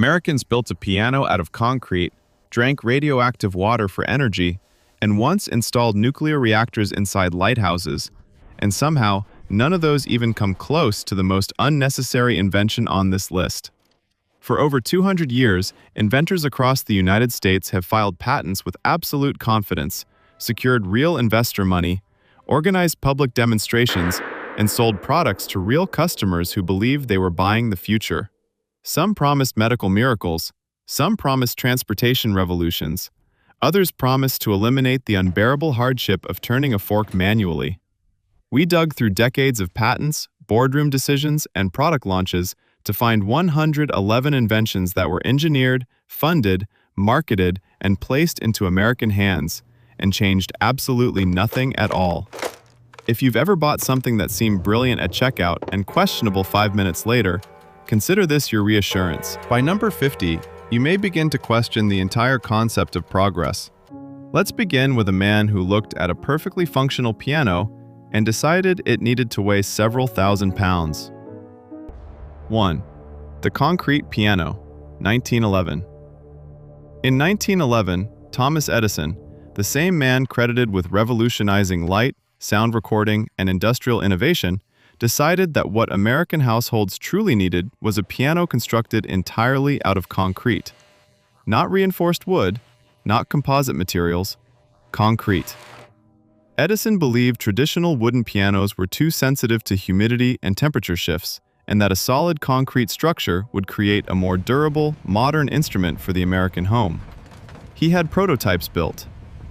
Americans built a piano out of concrete, drank radioactive water for energy, and once installed nuclear reactors inside lighthouses, and somehow none of those even come close to the most unnecessary invention on this list. For over 200 years, inventors across the United States have filed patents with absolute confidence, secured real investor money, organized public demonstrations, and sold products to real customers who believed they were buying the future. Some promised medical miracles, some promised transportation revolutions, others promised to eliminate the unbearable hardship of turning a fork manually. We dug through decades of patents, boardroom decisions, and product launches to find 111 inventions that were engineered, funded, marketed, and placed into American hands, and changed absolutely nothing at all. If you've ever bought something that seemed brilliant at checkout and questionable 5 minutes later, consider this your reassurance. By number 50, you may begin to question the entire concept of progress. Let's begin with a man who looked at a perfectly functional piano and decided it needed to weigh several thousand pounds. 1. The concrete piano, 1911. In 1911, Thomas Edison, the same man credited with revolutionizing light, sound recording, and industrial innovation, decided that what American households truly needed was a piano constructed entirely out of concrete. Not reinforced wood, not composite materials, concrete. Edison believed traditional wooden pianos were too sensitive to humidity and temperature shifts, and that a solid concrete structure would create a more durable, modern instrument for the American home. He had prototypes built.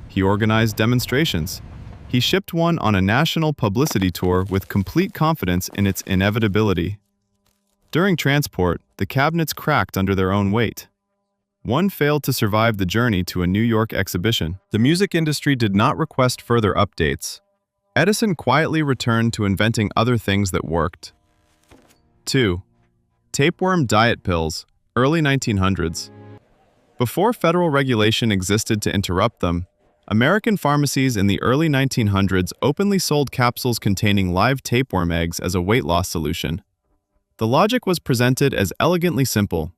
He organized demonstrations. He shipped one on a national publicity tour with complete confidence in its inevitability. During transport, the cabinets cracked under their own weight. One failed to survive the journey to a New York exhibition. The music industry did not request further updates. Edison quietly returned to inventing other things that worked. 2. Tapeworm diet pills, early 1900s. Before federal regulation existed to interrupt them, American pharmacies in the early 1900s openly sold capsules containing live tapeworm eggs as a weight loss solution. The logic was presented as elegantly simple.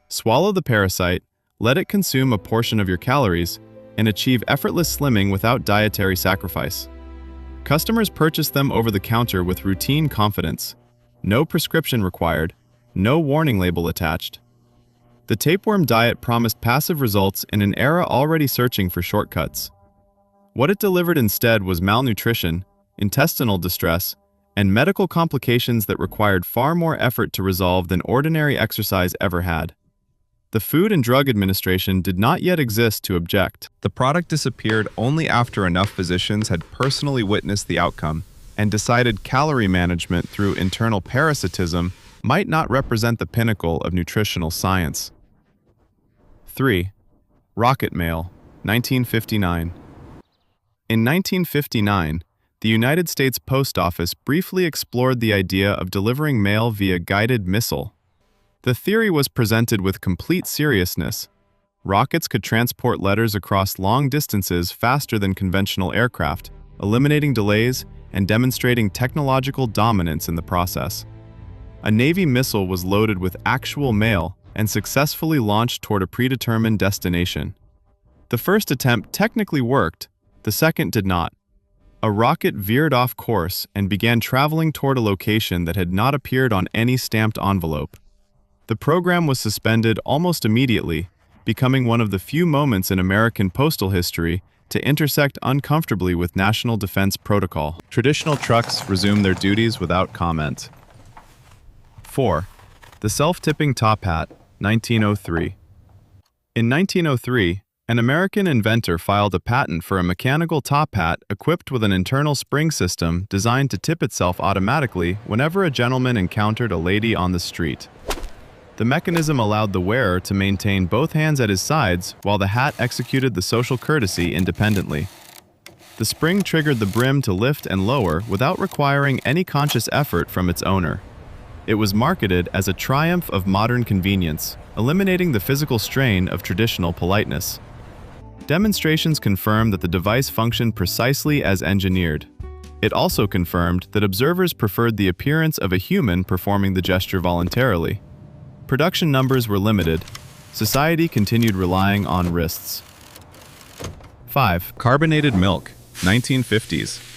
Swallow the parasite, let it consume a portion of your calories, and achieve effortless slimming without dietary sacrifice. Customers purchased them over the counter with routine confidence. No prescription required, no warning label attached. The tapeworm diet promised passive results in an era already searching for shortcuts. What it delivered instead was malnutrition, intestinal distress, and medical complications that required far more effort to resolve than ordinary exercise ever had. The Food and Drug Administration did not yet exist to object. The product disappeared only after enough physicians had personally witnessed the outcome and decided calorie management through internal parasitism might not represent the pinnacle of nutritional science. 3. Rocket mail, 1959. In 1959, the United States Post Office briefly explored the idea of delivering mail via guided missile. The theory was presented with complete seriousness. Rockets could transport letters across long distances faster than conventional aircraft, eliminating delays and demonstrating technological dominance in the process. A Navy missile was loaded with actual mail and successfully launched toward a predetermined destination. The first attempt technically worked, the second did not. A rocket veered off course and began traveling toward a location that had not appeared on any stamped envelope. The program was suspended almost immediately, becoming one of the few moments in American postal history to intersect uncomfortably with national defense protocol. Traditional trucks resumed their duties without comment. 4. The self-tipping top hat, 1903. In 1903, an American inventor filed a patent for a mechanical top hat equipped with an internal spring system designed to tip itself automatically whenever a gentleman encountered a lady on the street. The mechanism allowed the wearer to maintain both hands at his sides while the hat executed the social courtesy independently. The spring triggered the brim to lift and lower without requiring any conscious effort from its owner. It was marketed as a triumph of modern convenience, eliminating the physical strain of traditional politeness. Demonstrations confirmed that the device functioned precisely as engineered. It also confirmed that observers preferred the appearance of a human performing the gesture voluntarily. Production numbers were limited, Society continued relying on wrists. 5. Carbonated milk, 1950s.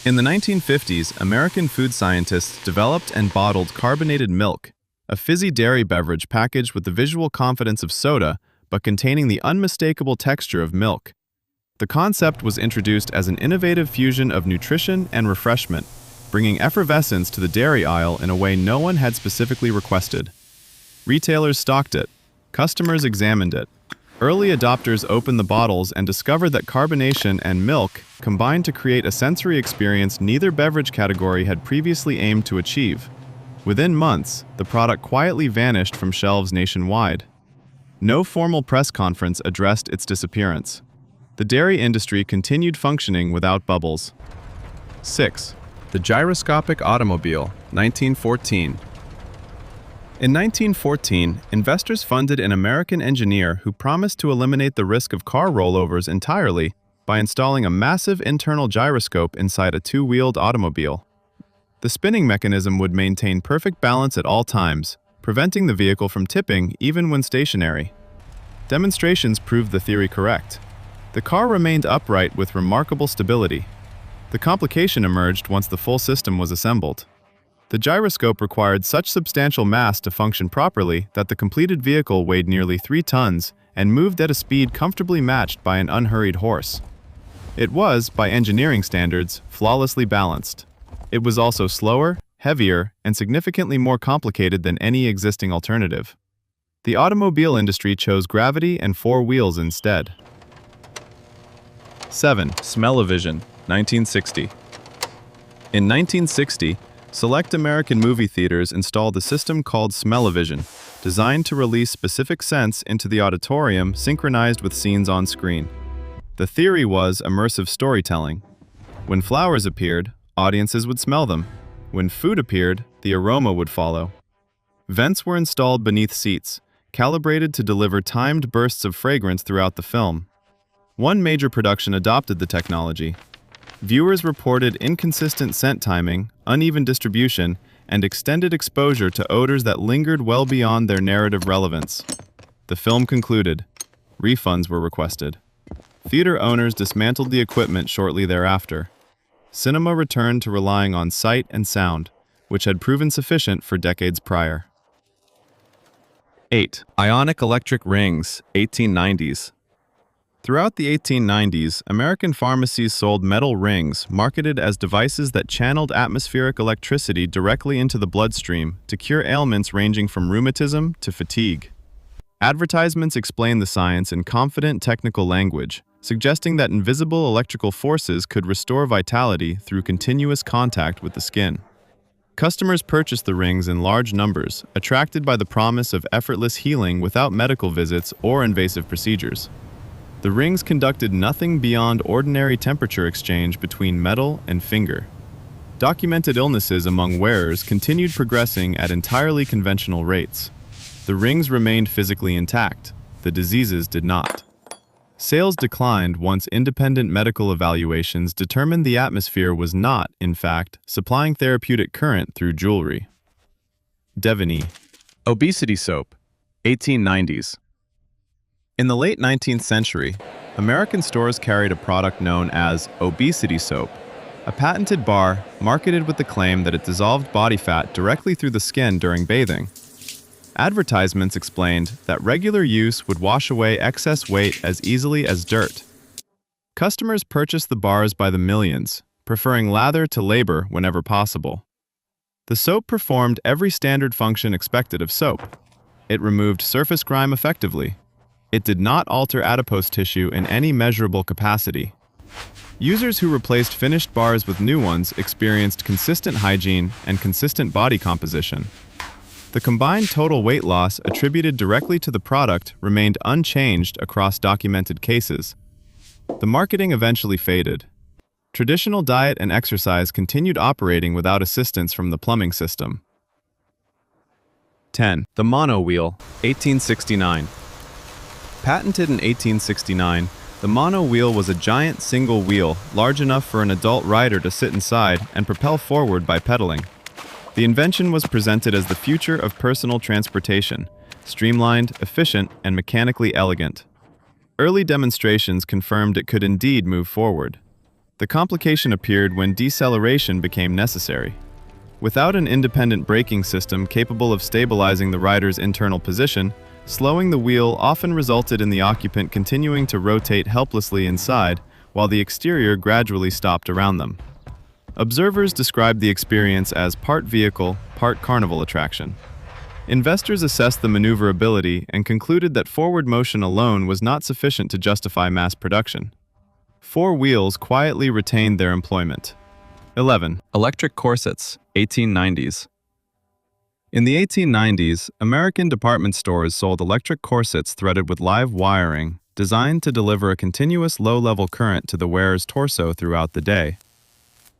In the 1950s, American food scientists developed and bottled carbonated milk, a fizzy dairy beverage packaged with the visual confidence of soda but containing the unmistakable texture of milk. The concept was introduced as an innovative fusion of nutrition and refreshment, bringing effervescence to the dairy aisle in a way no one had specifically requested. Retailers stocked it. Customers examined it. Early adopters opened the bottles and discovered that carbonation and milk combined to create a sensory experience neither beverage category had previously aimed to achieve. Within months, the product quietly vanished from shelves nationwide. No formal press conference addressed its disappearance. The dairy industry continued functioning without bubbles. 6. The gyroscopic automobile, 1914. In 1914, investors funded an American engineer who promised to eliminate the risk of car rollovers entirely by installing a massive internal gyroscope inside a two-wheeled automobile. The spinning mechanism would maintain perfect balance at all times, preventing the vehicle from tipping even when stationary. Demonstrations proved the theory correct. The car remained upright with remarkable stability. The complication emerged once the full system was assembled. The gyroscope required such substantial mass to function properly that the completed vehicle weighed nearly 3 tons and moved at a speed comfortably matched by an unhurried horse. It was, by engineering standards, flawlessly balanced. It was also slower, heavier, and significantly more complicated than any existing alternative. The automobile industry chose gravity and 4 wheels instead. 7. Smell-o-vision, 1960. In 1960, select American movie theaters installed a system called Smell-o-vision, designed to release specific scents into the auditorium synchronized with scenes on screen. The theory was immersive storytelling. When flowers appeared, audiences would smell them. When food appeared, the aroma would follow. Vents were installed beneath seats, calibrated to deliver timed bursts of fragrance throughout the film. One major production adopted the technology. Viewers reported inconsistent scent timing, uneven distribution, and extended exposure to odors that lingered well beyond their narrative relevance. The film concluded. Refunds were requested. Theater owners dismantled the equipment shortly thereafter. Cinema returned to relying on sight and sound, which had proven sufficient for decades prior. 8. Ionic electric rings, 1890s. Throughout the 1890s, American pharmacies sold metal rings marketed as devices that channeled atmospheric electricity directly into the bloodstream to cure ailments ranging from rheumatism to fatigue. Advertisements explained the science in confident technical language, suggesting that invisible electrical forces could restore vitality through continuous contact with the skin. Customers purchased the rings in large numbers, attracted by the promise of effortless healing without medical visits or invasive procedures. The rings conducted nothing beyond ordinary temperature exchange between metal and finger. Documented illnesses among wearers continued progressing at entirely conventional rates. The rings remained physically intact. The diseases did not. Sales declined once independent medical evaluations determined the atmosphere was not, in fact, supplying therapeutic current through jewelry. Devaney. Obesity soap, 1890s. In the late 19th century, American stores carried a product known as obesity soap, a patented bar marketed with the claim that it dissolved body fat directly through the skin during bathing. Advertisements explained that regular use would wash away excess weight as easily as dirt. Customers purchased the bars by the millions, preferring lather to labor whenever possible. The soap performed every standard function expected of soap. It removed surface grime effectively. It did not alter adipose tissue in any measurable capacity. Users who replaced finished bars with new ones experienced consistent hygiene and consistent body composition. The combined total weight loss attributed directly to the product remained unchanged across documented cases. The marketing eventually faded. Traditional diet and exercise continued operating without assistance from the plumbing system. 10. The mono wheel, 1869. Patented in 1869, the mono wheel was a giant single wheel large enough for an adult rider to sit inside and propel forward by pedaling. The invention was presented as the future of personal transportation, streamlined, efficient, and mechanically elegant. Early demonstrations confirmed it could indeed move forward. The complication appeared when deceleration became necessary. Without an independent braking system capable of stabilizing the rider's internal position, slowing the wheel often resulted in the occupant continuing to rotate helplessly inside, while the exterior gradually stopped around them. Observers described the experience as part vehicle, part carnival attraction. Investors assessed the maneuverability and concluded that forward motion alone was not sufficient to justify mass production. Four wheels quietly retained their employment. 11. Electric corsets, 1890s. In the 1890s, American department stores sold electric corsets threaded with live wiring, designed to deliver a continuous low-level current to the wearer's torso throughout the day.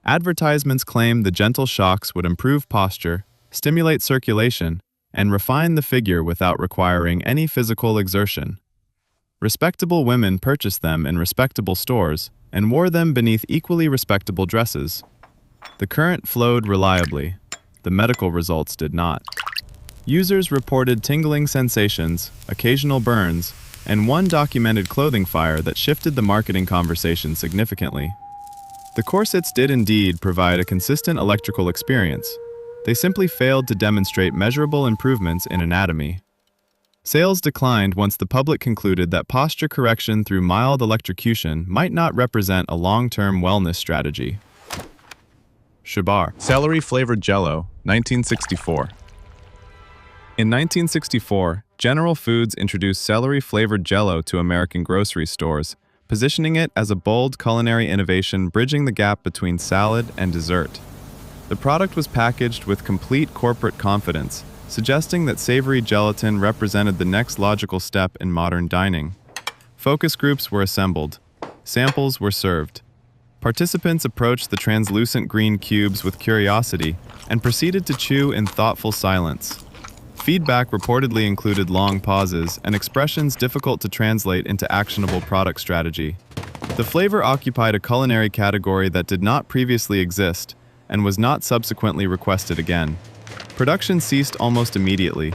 Advertisements claimed the gentle shocks would improve posture, stimulate circulation, and refine the figure without requiring any physical exertion. Respectable women purchased them in respectable stores and wore them beneath equally respectable dresses. The current flowed reliably. The medical results did not. Users reported tingling sensations, occasional burns, and one documented clothing fire that shifted the marketing conversation significantly. The corsets did indeed provide a consistent electrical experience. They simply failed to demonstrate measurable improvements in anatomy. Sales declined once the public concluded that posture correction through mild electrocution might not represent a long-term wellness strategy. Shabar. Celery-flavored Jell-O, 1964. In 1964, General Foods introduced celery-flavored Jell-O to American grocery stores, positioning it as a bold culinary innovation bridging the gap between salad and dessert. The product was packaged with complete corporate confidence, suggesting that savory gelatin represented the next logical step in modern dining. Focus groups were assembled. Samples were served. Participants approached the translucent green cubes with curiosity and proceeded to chew in thoughtful silence. Feedback reportedly included long pauses and expressions difficult to translate into actionable product strategy. The flavor occupied a culinary category that did not previously exist and was not subsequently requested again. Production ceased almost immediately.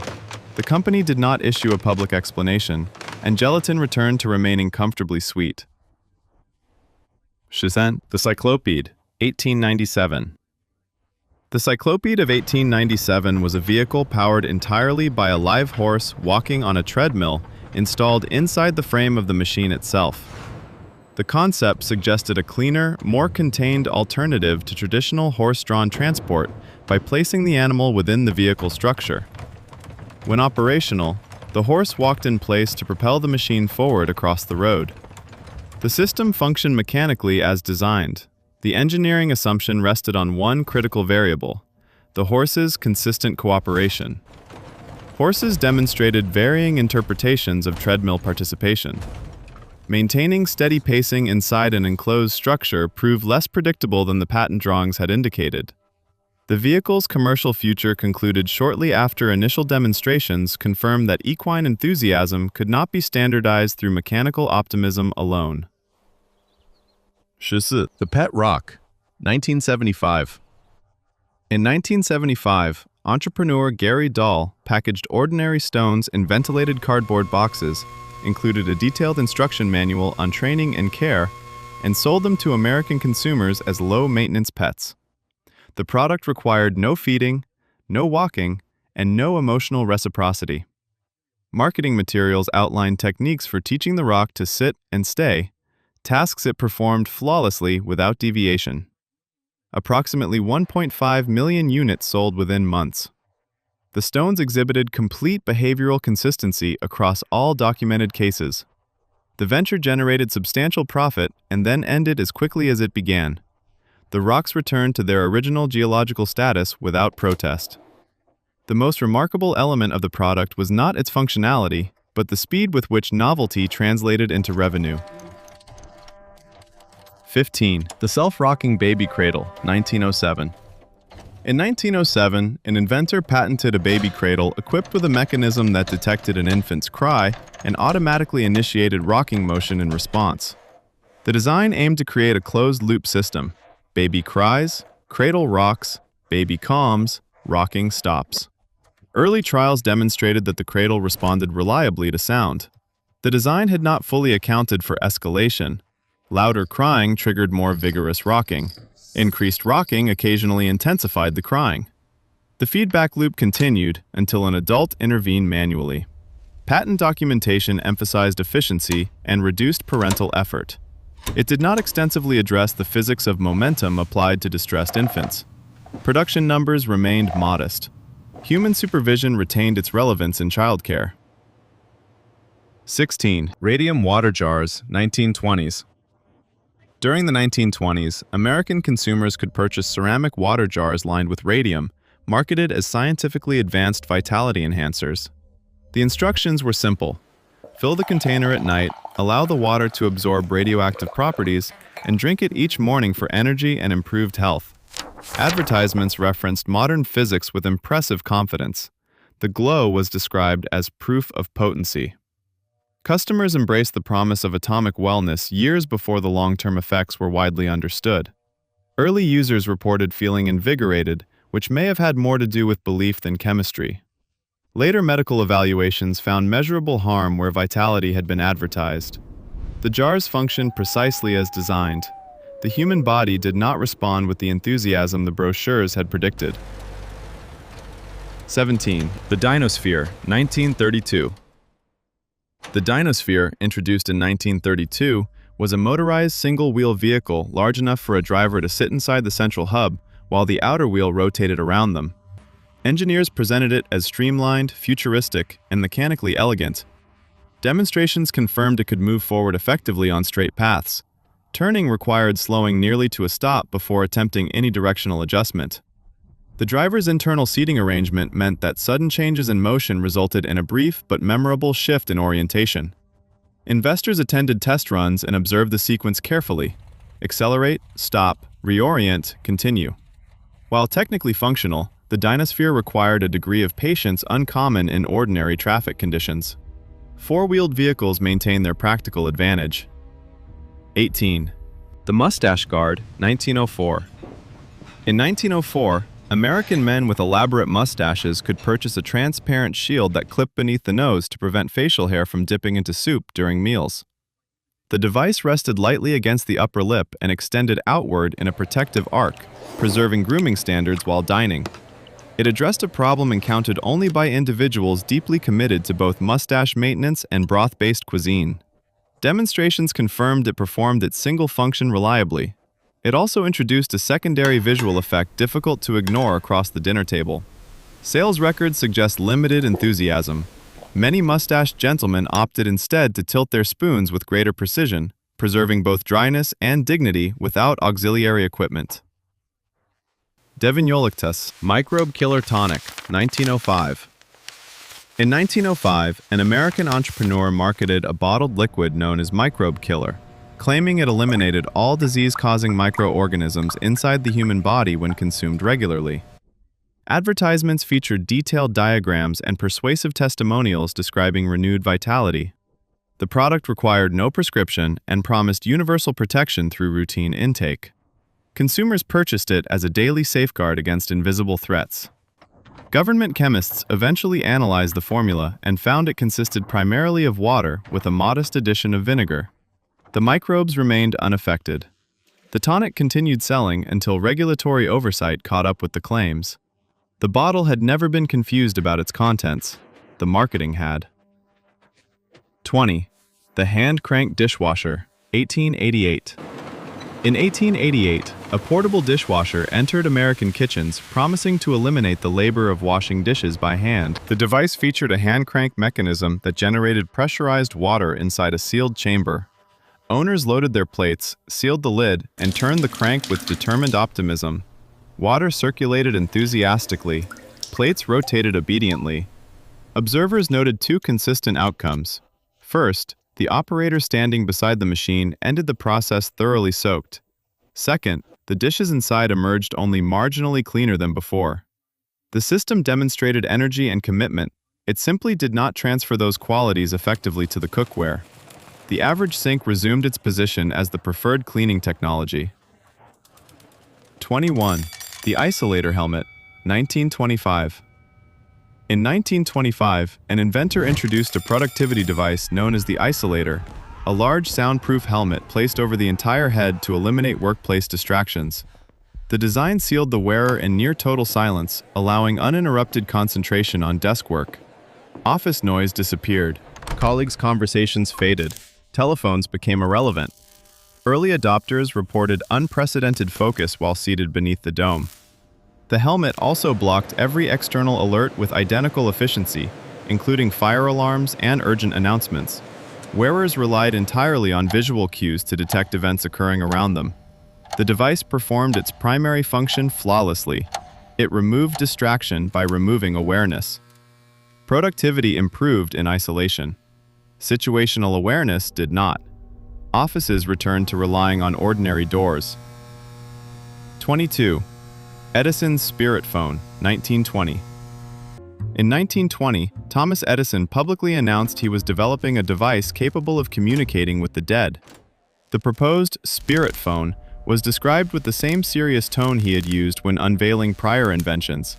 The company did not issue a public explanation, and gelatin returned to remaining comfortably sweet. Shizhen, the Cyclopede, 1897. The Cyclopede of 1897 was a vehicle powered entirely by a live horse walking on a treadmill installed inside the frame of the machine itself. The concept suggested a cleaner, more contained alternative to traditional horse-drawn transport by placing the animal within the vehicle structure. When operational, the horse walked in place to propel the machine forward across the road. The system functioned mechanically as designed. The engineering assumption rested on one critical variable: the horse's consistent cooperation. Horses demonstrated varying interpretations of treadmill participation. Maintaining steady pacing inside an enclosed structure proved less predictable than the patent drawings had indicated. The vehicle's commercial future concluded shortly after initial demonstrations confirmed that equine enthusiasm could not be standardized through mechanical optimism alone. 14. The Pet Rock, 1975. In 1975, entrepreneur Gary Dahl packaged ordinary stones in ventilated cardboard boxes, included a detailed instruction manual on training and care, and sold them to American consumers as low-maintenance pets. The product required no feeding, no walking, and no emotional reciprocity. Marketing materials outlined techniques for teaching the rock to sit and stay, tasks it performed flawlessly without deviation. Approximately 1.5 million units sold within months. The stones exhibited complete behavioral consistency across all documented cases. The venture generated substantial profit and then ended as quickly as it began. The rocks returned to their original geological status without protest. The most remarkable element of the product was not its functionality, but the speed with which novelty translated into revenue. 15. The Self-Rocking Baby Cradle, 1907. In 1907, an inventor patented a baby cradle equipped with a mechanism that detected an infant's cry and automatically initiated rocking motion in response. The design aimed to create a closed-loop system. Baby cries, cradle rocks, baby calms, rocking stops. Early trials demonstrated that the cradle responded reliably to sound. The design had not fully accounted for escalation. Louder crying triggered more vigorous rocking. Increased rocking occasionally intensified the crying. The feedback loop continued until an adult intervened manually. Patent documentation emphasized efficiency and reduced parental effort. It did not extensively address the physics of momentum applied to distressed infants. Production numbers remained modest. Human supervision retained its relevance in childcare. 16. Radium water jars, 1920s. During the 1920s, American consumers could purchase ceramic water jars lined with radium, marketed as scientifically advanced vitality enhancers. The instructions were simple. Fill the container at night, allow the water to absorb radioactive properties, and drink it each morning for energy and improved health. Advertisements referenced modern physics with impressive confidence. The glow was described as proof of potency. Customers embraced the promise of atomic wellness years before the long-term effects were widely understood. Early users reported feeling invigorated, which may have had more to do with belief than chemistry. Later medical evaluations found measurable harm where vitality had been advertised. The jars functioned precisely as designed. The human body did not respond with the enthusiasm the brochures had predicted. 17. The Dinosphere, 1932. The Dinosphere, introduced in 1932, was a motorized single-wheel vehicle large enough for a driver to sit inside the central hub while the outer wheel rotated around them. Engineers presented it as streamlined, futuristic, and mechanically elegant. Demonstrations confirmed it could move forward effectively on straight paths. Turning required slowing nearly to a stop before attempting any directional adjustment. The driver's internal seating arrangement meant that sudden changes in motion resulted in a brief but memorable shift in orientation. Investors attended test runs and observed the sequence carefully. Accelerate, stop, reorient, continue. While technically functional, the Dinosphere required a degree of patience uncommon in ordinary traffic conditions. Four-wheeled vehicles maintain their practical advantage. 18. The Mustache Guard, 1904. In 1904, American men with elaborate mustaches could purchase a transparent shield that clipped beneath the nose to prevent facial hair from dipping into soup during meals. The device rested lightly against the upper lip and extended outward in a protective arc, preserving grooming standards while dining. It addressed a problem encountered only by individuals deeply committed to both mustache maintenance and broth-based cuisine. Demonstrations confirmed it performed its single function reliably. It also introduced a secondary visual effect difficult to ignore across the dinner table. Sales records suggest limited enthusiasm. Many mustached gentlemen opted instead to tilt their spoons with greater precision, preserving both dryness and dignity without auxiliary equipment. Devignolictus Microbe Killer Tonic, 1905. In 1905, an American entrepreneur marketed a bottled liquid known as Microbe Killer, claiming it eliminated all disease-causing microorganisms inside the human body when consumed regularly. Advertisements featured detailed diagrams and persuasive testimonials describing renewed vitality. The product required no prescription and promised universal protection through routine intake. Consumers purchased it as a daily safeguard against invisible threats. Government chemists eventually analyzed the formula and found it consisted primarily of water with a modest addition of vinegar. The microbes remained unaffected. The tonic continued selling until regulatory oversight caught up with the claims. The bottle had never been confused about its contents. The marketing had. 20. The Hand Crank Dishwasher, 1888. In 1888, a portable dishwasher entered American kitchens, promising to eliminate the labor of washing dishes by hand. The device featured a hand crank mechanism that generated pressurized water inside a sealed chamber. Owners loaded their plates, sealed the lid, and turned the crank with determined optimism. Water circulated enthusiastically. Plates rotated obediently. Observers noted two consistent outcomes. First, the operator standing beside the machine ended the process thoroughly soaked. Second, the dishes inside emerged only marginally cleaner than before. The system demonstrated energy and commitment. It simply did not transfer those qualities effectively to the cookware. The average sink resumed its position as the preferred cleaning technology. 21. The Isolator Helmet, 1925. In 1925, an inventor introduced a productivity device known as the isolator, a large soundproof helmet placed over the entire head to eliminate workplace distractions. The design sealed the wearer in near-total silence, allowing uninterrupted concentration on desk work. Office noise disappeared. Colleagues' conversations faded. Telephones became irrelevant. Early adopters reported unprecedented focus while seated beneath the dome. The helmet also blocked every external alert with identical efficiency, including fire alarms and urgent announcements. Wearers relied entirely on visual cues to detect events occurring around them. The device performed its primary function flawlessly. It removed distraction by removing awareness. Productivity improved in isolation. Situational awareness did not. Offices returned to relying on ordinary doors. 22. Edison's spirit phone, 1920. In 1920, Thomas Edison publicly announced he was developing a device capable of communicating with the dead. The proposed spirit phone was described with the same serious tone he had used when unveiling prior inventions.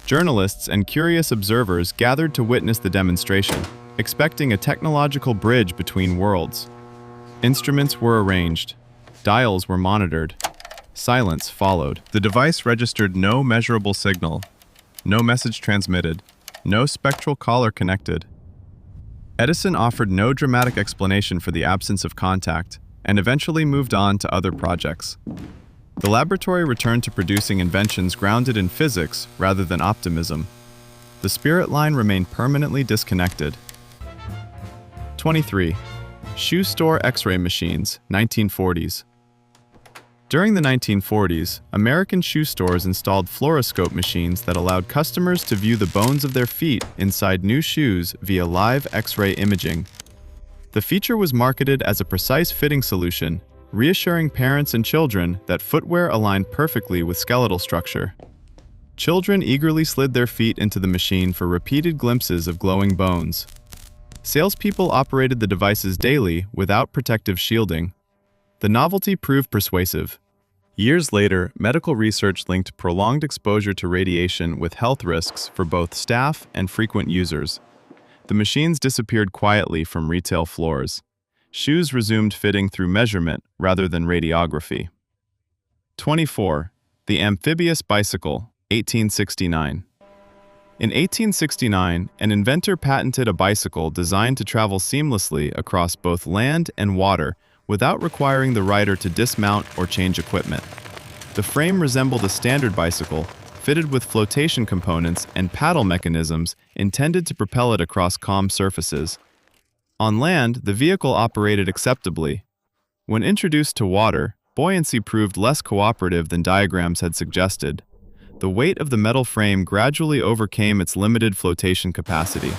Journalists and curious observers gathered to witness the demonstration, expecting a technological bridge between worlds. Instruments were arranged. Dials were monitored. Silence followed. The device registered no measurable signal, no message transmitted, no spectral caller connected. Edison offered no dramatic explanation for the absence of contact, and eventually moved on to other projects. The laboratory returned to producing inventions grounded in physics rather than optimism. The spirit line remained permanently disconnected. 23. Shoe store X-ray machines, 1940s. During the 1940s, American shoe stores installed fluoroscope machines that allowed customers to view the bones of their feet inside new shoes via live X-ray imaging. The feature was marketed as a precise fitting solution, reassuring parents and children that footwear aligned perfectly with skeletal structure. Children eagerly slid their feet into the machine for repeated glimpses of glowing bones. Salespeople operated the devices daily without protective shielding. The novelty proved persuasive. Years later, medical research linked prolonged exposure to radiation with health risks for both staff and frequent users. The machines disappeared quietly from retail floors. Shoes resumed fitting through measurement rather than radiography. 24. The amphibious bicycle, 1869. In 1869, an inventor patented a bicycle designed to travel seamlessly across both land and water without requiring the rider to dismount or change equipment. The frame resembled a standard bicycle, fitted with flotation components and paddle mechanisms intended to propel it across calm surfaces. On land, the vehicle operated acceptably. When introduced to water, buoyancy proved less cooperative than diagrams had suggested. The weight of the metal frame gradually overcame its limited flotation capacity.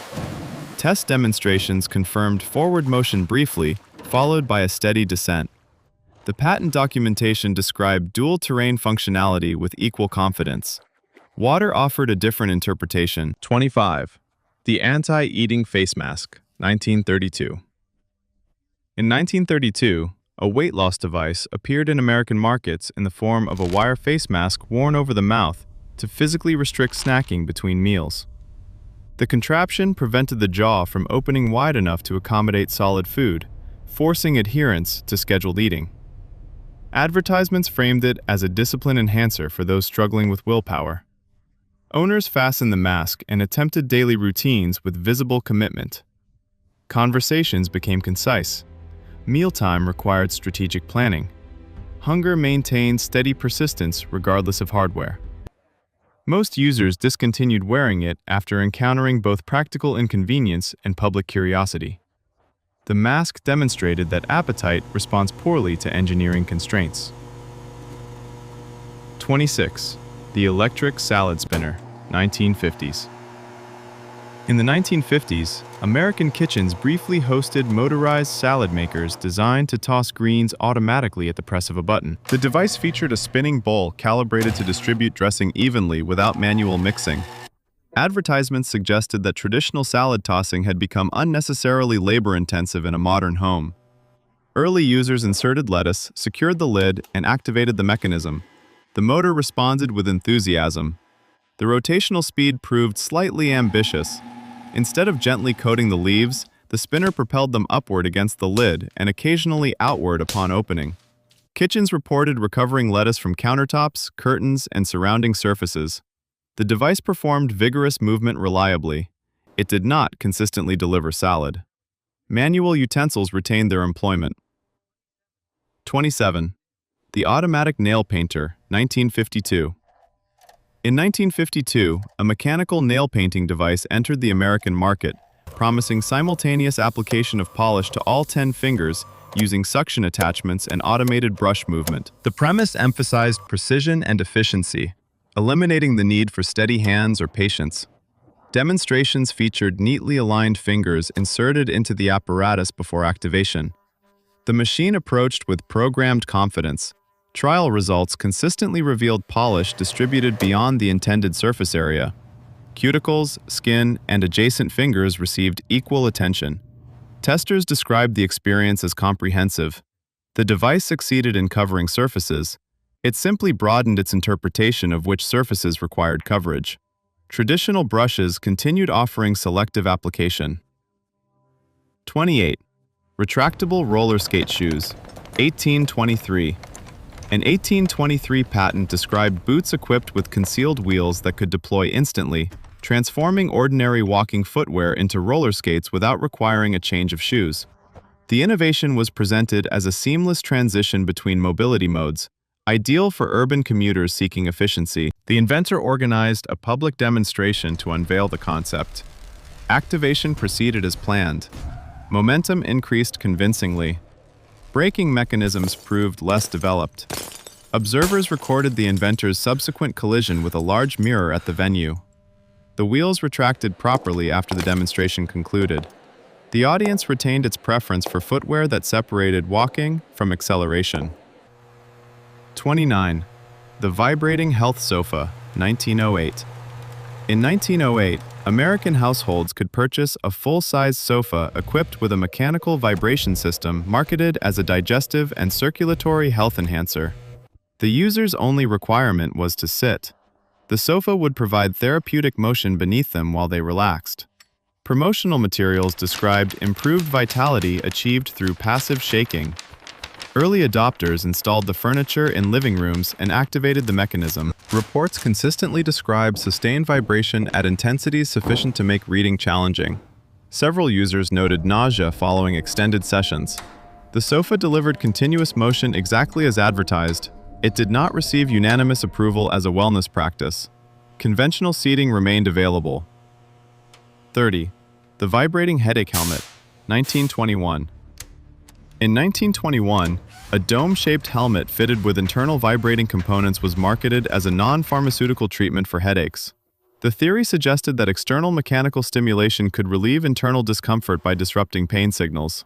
Test demonstrations confirmed forward motion briefly, followed by a steady descent. The patent documentation described dual terrain functionality with equal confidence. Water offered a different interpretation. 25. The anti-eating face mask, 1932. In 1932, a weight loss device appeared in American markets in the form of a wire face mask worn over the mouth to physically restrict snacking between meals. The contraption prevented the jaw from opening wide enough to accommodate solid food, forcing adherence to scheduled eating. Advertisements framed it as a discipline enhancer for those struggling with willpower. Owners fastened the mask and attempted daily routines with visible commitment. Conversations became concise. Mealtime required strategic planning. Hunger maintained steady persistence regardless of hardware. Most users discontinued wearing it after encountering both practical inconvenience and public curiosity. The mask demonstrated that appetite responds poorly to engineering constraints. 26. The electric salad spinner, 1950s. In the 1950s, American kitchens briefly hosted motorized salad makers designed to toss greens automatically at the press of a button. The device featured a spinning bowl calibrated to distribute dressing evenly without manual mixing. Advertisements suggested that traditional salad tossing had become unnecessarily labor-intensive in a modern home. Early users inserted lettuce, secured the lid, and activated the mechanism. The motor responded with enthusiasm. The rotational speed proved slightly ambitious. Instead of gently coating the leaves, the spinner propelled them upward against the lid and occasionally outward upon opening. Kitchens reported recovering lettuce from countertops, curtains, and surrounding surfaces. The device performed vigorous movement reliably. It did not consistently deliver salad. Manual utensils retained their employment. 27. The automatic nail painter, 1952. In 1952, a mechanical nail painting device entered the American market, promising simultaneous application of polish to all 10 fingers using suction attachments and automated brush movement. The premise emphasized precision and efficiency, eliminating the need for steady hands or patience. Demonstrations featured neatly aligned fingers inserted into the apparatus before activation. The machine approached with programmed confidence. Trial results consistently revealed polish distributed beyond the intended surface area. Cuticles, skin, and adjacent fingers received equal attention. Testers described the experience as comprehensive. The device succeeded in covering surfaces. It simply broadened its interpretation of which surfaces required coverage. Traditional brushes continued offering selective application. 28. Retractable roller skate shoes, 1823. An 1823 patent described boots equipped with concealed wheels that could deploy instantly, transforming ordinary walking footwear into roller skates without requiring a change of shoes. The innovation was presented as a seamless transition between mobility modes, ideal for urban commuters seeking efficiency. The inventor organized a public demonstration to unveil the concept. Activation proceeded as planned. Momentum increased convincingly. Braking mechanisms proved less developed. Observers recorded the inventor's subsequent collision with a large mirror at the venue. The wheels retracted properly after the demonstration concluded. The audience retained its preference for footwear that separated walking from acceleration. 29. The vibrating health sofa, 1908. In 1908, American households could purchase a full-size sofa equipped with a mechanical vibration system marketed as a digestive and circulatory health enhancer. The user's only requirement was to sit. The sofa would provide therapeutic motion beneath them while they relaxed. Promotional materials described improved vitality achieved through passive shaking. Early adopters installed the furniture in living rooms and activated the mechanism. Reports consistently describe sustained vibration at intensities sufficient to make reading challenging. Several users noted nausea following extended sessions. The sofa delivered continuous motion exactly as advertised. It did not receive unanimous approval as a wellness practice. Conventional seating remained available. 30. The vibrating headache helmet, 1921. In 1921, a dome-shaped helmet fitted with internal vibrating components was marketed as a non-pharmaceutical treatment for headaches. The theory suggested that external mechanical stimulation could relieve internal discomfort by disrupting pain signals.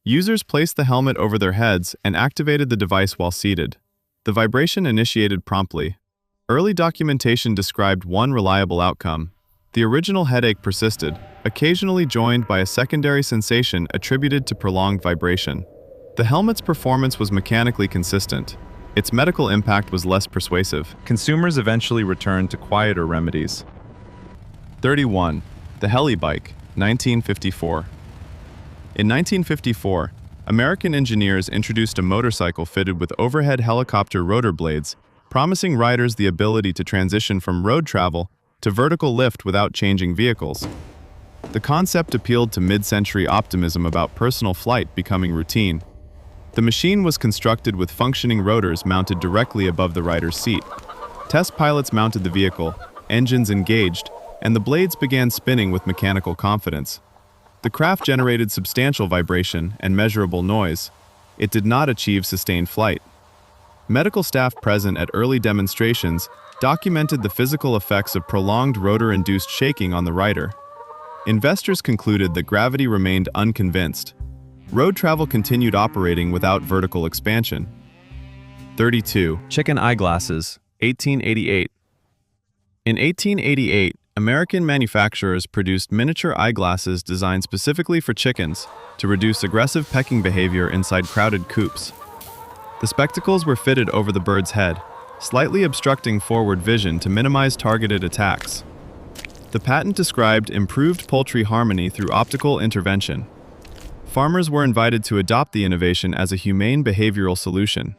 Users placed the helmet over their heads and activated the device while seated. The vibration initiated promptly. Early documentation described one reliable outcome. The original headache persisted, occasionally joined by a secondary sensation attributed to prolonged vibration. The helmet's performance was mechanically consistent. Its medical impact was less persuasive. Consumers eventually returned to quieter remedies. 31. The Heli Bike, 1954. In 1954, American engineers introduced a motorcycle fitted with overhead helicopter rotor blades, promising riders the ability to transition from road travel to vertical lift without changing vehicles. The concept appealed to mid-century optimism about personal flight becoming routine. The machine was constructed with functioning rotors mounted directly above the rider's seat. Test pilots mounted the vehicle, engines engaged, and the blades began spinning with mechanical confidence. The craft generated substantial vibration and measurable noise. It did not achieve sustained flight. Medical staff present at early demonstrations documented the physical effects of prolonged rotor-induced shaking on the rider. Investors concluded that gravity remained unconvinced. Road travel continued operating without vertical expansion. 32. Chicken eyeglasses, 1888. In 1888, American manufacturers produced miniature eyeglasses designed specifically for chickens to reduce aggressive pecking behavior inside crowded coops. The spectacles were fitted over the bird's head. slightly obstructing forward vision to minimize targeted attacks. The patent described improved poultry harmony through optical intervention. Farmers were invited to adopt the innovation as a humane behavioral solution.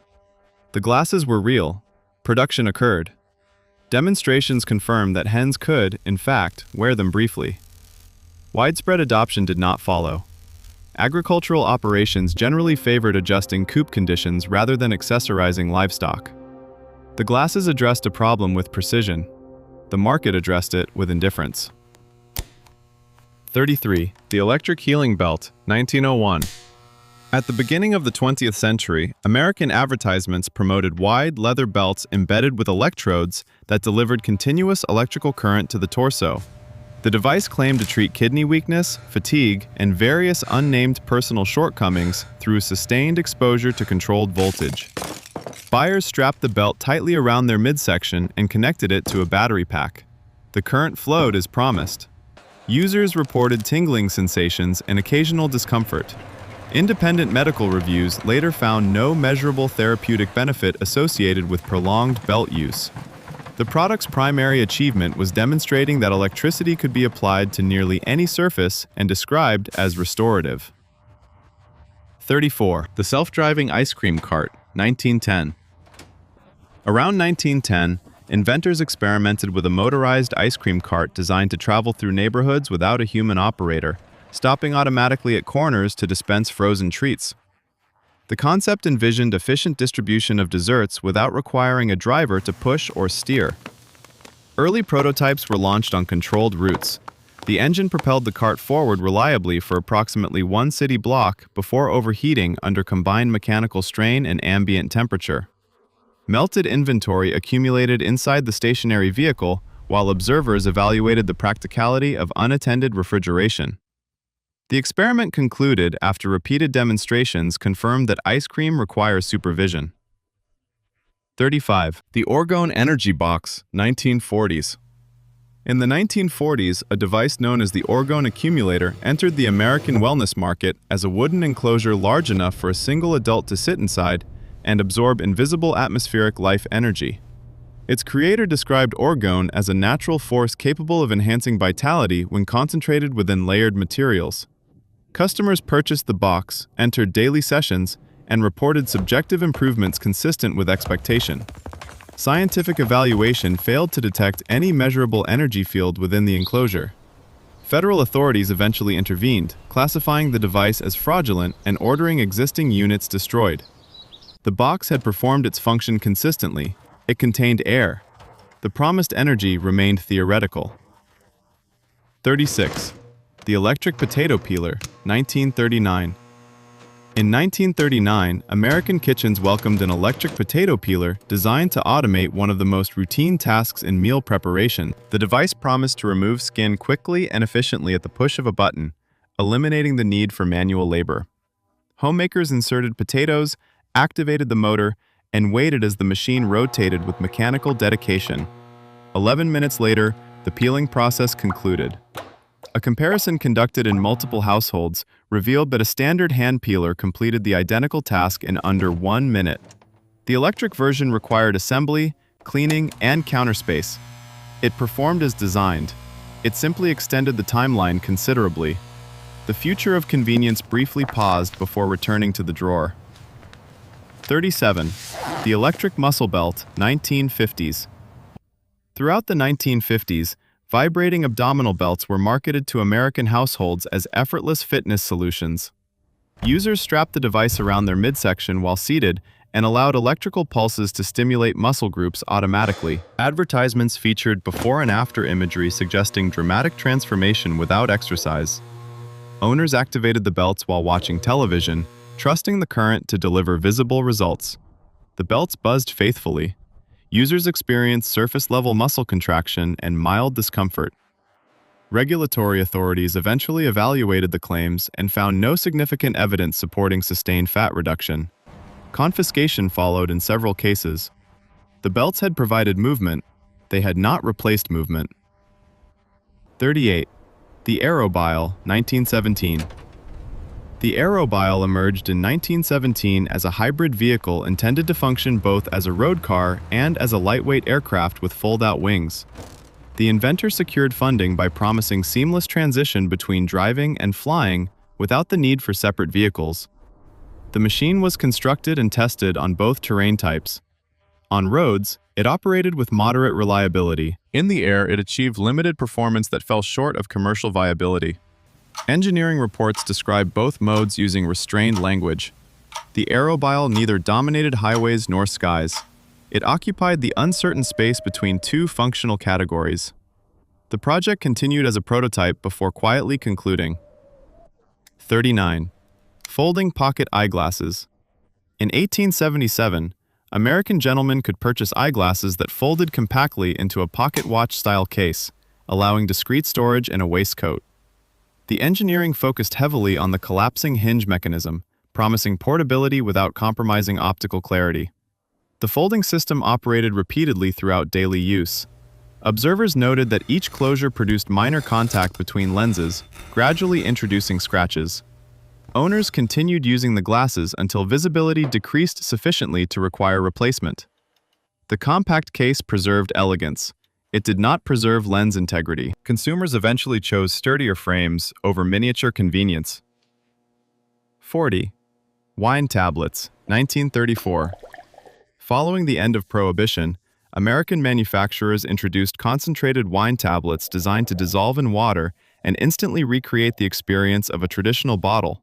The glasses were real. Production occurred. Demonstrations confirmed that hens could, in fact, wear them briefly. Widespread adoption did not follow. Agricultural operations generally favored adjusting coop conditions rather than accessorizing livestock. The glasses addressed a problem with precision. The market addressed it with indifference. 33. The electric healing belt, 1901. At the beginning of the 20th century, American advertisements promoted wide leather belts embedded with electrodes that delivered continuous electrical current to the torso. The device claimed to treat kidney weakness, fatigue, and various unnamed personal shortcomings through sustained exposure to controlled voltage. Buyers strapped the belt tightly around their midsection and connected it to a battery pack. The current flowed as promised. Users reported tingling sensations and occasional discomfort. Independent medical reviews later found no measurable therapeutic benefit associated with prolonged belt use. The product's primary achievement was demonstrating that electricity could be applied to nearly any surface and described as restorative. 34. The self-driving ice cream cart, 1910. Around 1910, inventors experimented with a motorized ice cream cart designed to travel through neighborhoods without a human operator, stopping automatically at corners to dispense frozen treats. The concept envisioned efficient distribution of desserts without requiring a driver to push or steer. Early prototypes were launched on controlled routes. The engine propelled the cart forward reliably for approximately one city block before overheating under combined mechanical strain and ambient temperature. Melted inventory accumulated inside the stationary vehicle while observers evaluated the practicality of unattended refrigeration. The experiment concluded after repeated demonstrations confirmed that ice cream requires supervision. 35. The Orgone Energy Box, 1940s. In the 1940s, a device known as the Orgone accumulator entered the American wellness market as a wooden enclosure large enough for a single adult to sit inside and absorb invisible atmospheric life energy. Its creator described orgone as a natural force capable of enhancing vitality when concentrated within layered materials. Customers purchased the box, entered daily sessions, and reported subjective improvements consistent with expectation. Scientific evaluation failed to detect any measurable energy field within the enclosure. Federal authorities eventually intervened, classifying the device as fraudulent and ordering existing units destroyed. The box had performed its function consistently. It contained air. The promised energy remained theoretical. 36. The electric potato peeler, 1939. In 1939, American kitchens welcomed an electric potato peeler designed to automate one of the most routine tasks in meal preparation. The device promised to remove skin quickly and efficiently at the push of a button, eliminating the need for manual labor. Homemakers inserted potatoes, activated the motor, and waited as the machine rotated with mechanical dedication. 11 minutes later, the peeling process concluded. A comparison conducted in multiple households revealed that a standard hand peeler completed the identical task in under 1 minute. The electric version required assembly, cleaning, and counter space. It performed as designed. It simply extended the timeline considerably. The future of convenience briefly paused before returning to the drawer. 37. The electric muscle belt, 1950s. Throughout the 1950s, vibrating abdominal belts were marketed to American households as effortless fitness solutions. Users strapped the device around their midsection while seated and allowed electrical pulses to stimulate muscle groups automatically. Advertisements featured before and after imagery suggesting dramatic transformation without exercise. Owners activated the belts while watching television, trusting the current to deliver visible results. The belts buzzed faithfully. Users experienced surface-level muscle contraction and mild discomfort. Regulatory authorities eventually evaluated the claims and found no significant evidence supporting sustained fat reduction. Confiscation followed in several cases. The belts had provided movement. They had not replaced movement. 38. The Aerobile, 1917. The aerobile emerged in 1917 as a hybrid vehicle intended to function both as a road car and as a lightweight aircraft with fold-out wings. The inventor secured funding by promising seamless transition between driving and flying without the need for separate vehicles. The machine was constructed and tested on both terrain types. On roads, it operated with moderate reliability. In the air, it achieved limited performance that fell short of commercial viability. Engineering reports describe both modes using restrained language. The aerobile neither dominated highways nor skies. It occupied the uncertain space between two functional categories. The project continued as a prototype before quietly concluding. 39. Folding pocket eyeglasses. In 1877, American gentlemen could purchase eyeglasses that folded compactly into a pocket watch-style case, allowing discreet storage in a waistcoat. The engineering focused heavily on the collapsing hinge mechanism, promising portability without compromising optical clarity. The folding system operated repeatedly throughout daily use. Observers noted that each closure produced minor contact between lenses, gradually introducing scratches. Owners continued using the glasses until visibility decreased sufficiently to require replacement. The compact case preserved elegance. It did not preserve lens integrity. Consumers eventually chose sturdier frames over miniature convenience. 40. Wine tablets, 1934. Following the end of Prohibition, American manufacturers introduced concentrated wine tablets designed to dissolve in water and instantly recreate the experience of a traditional bottle.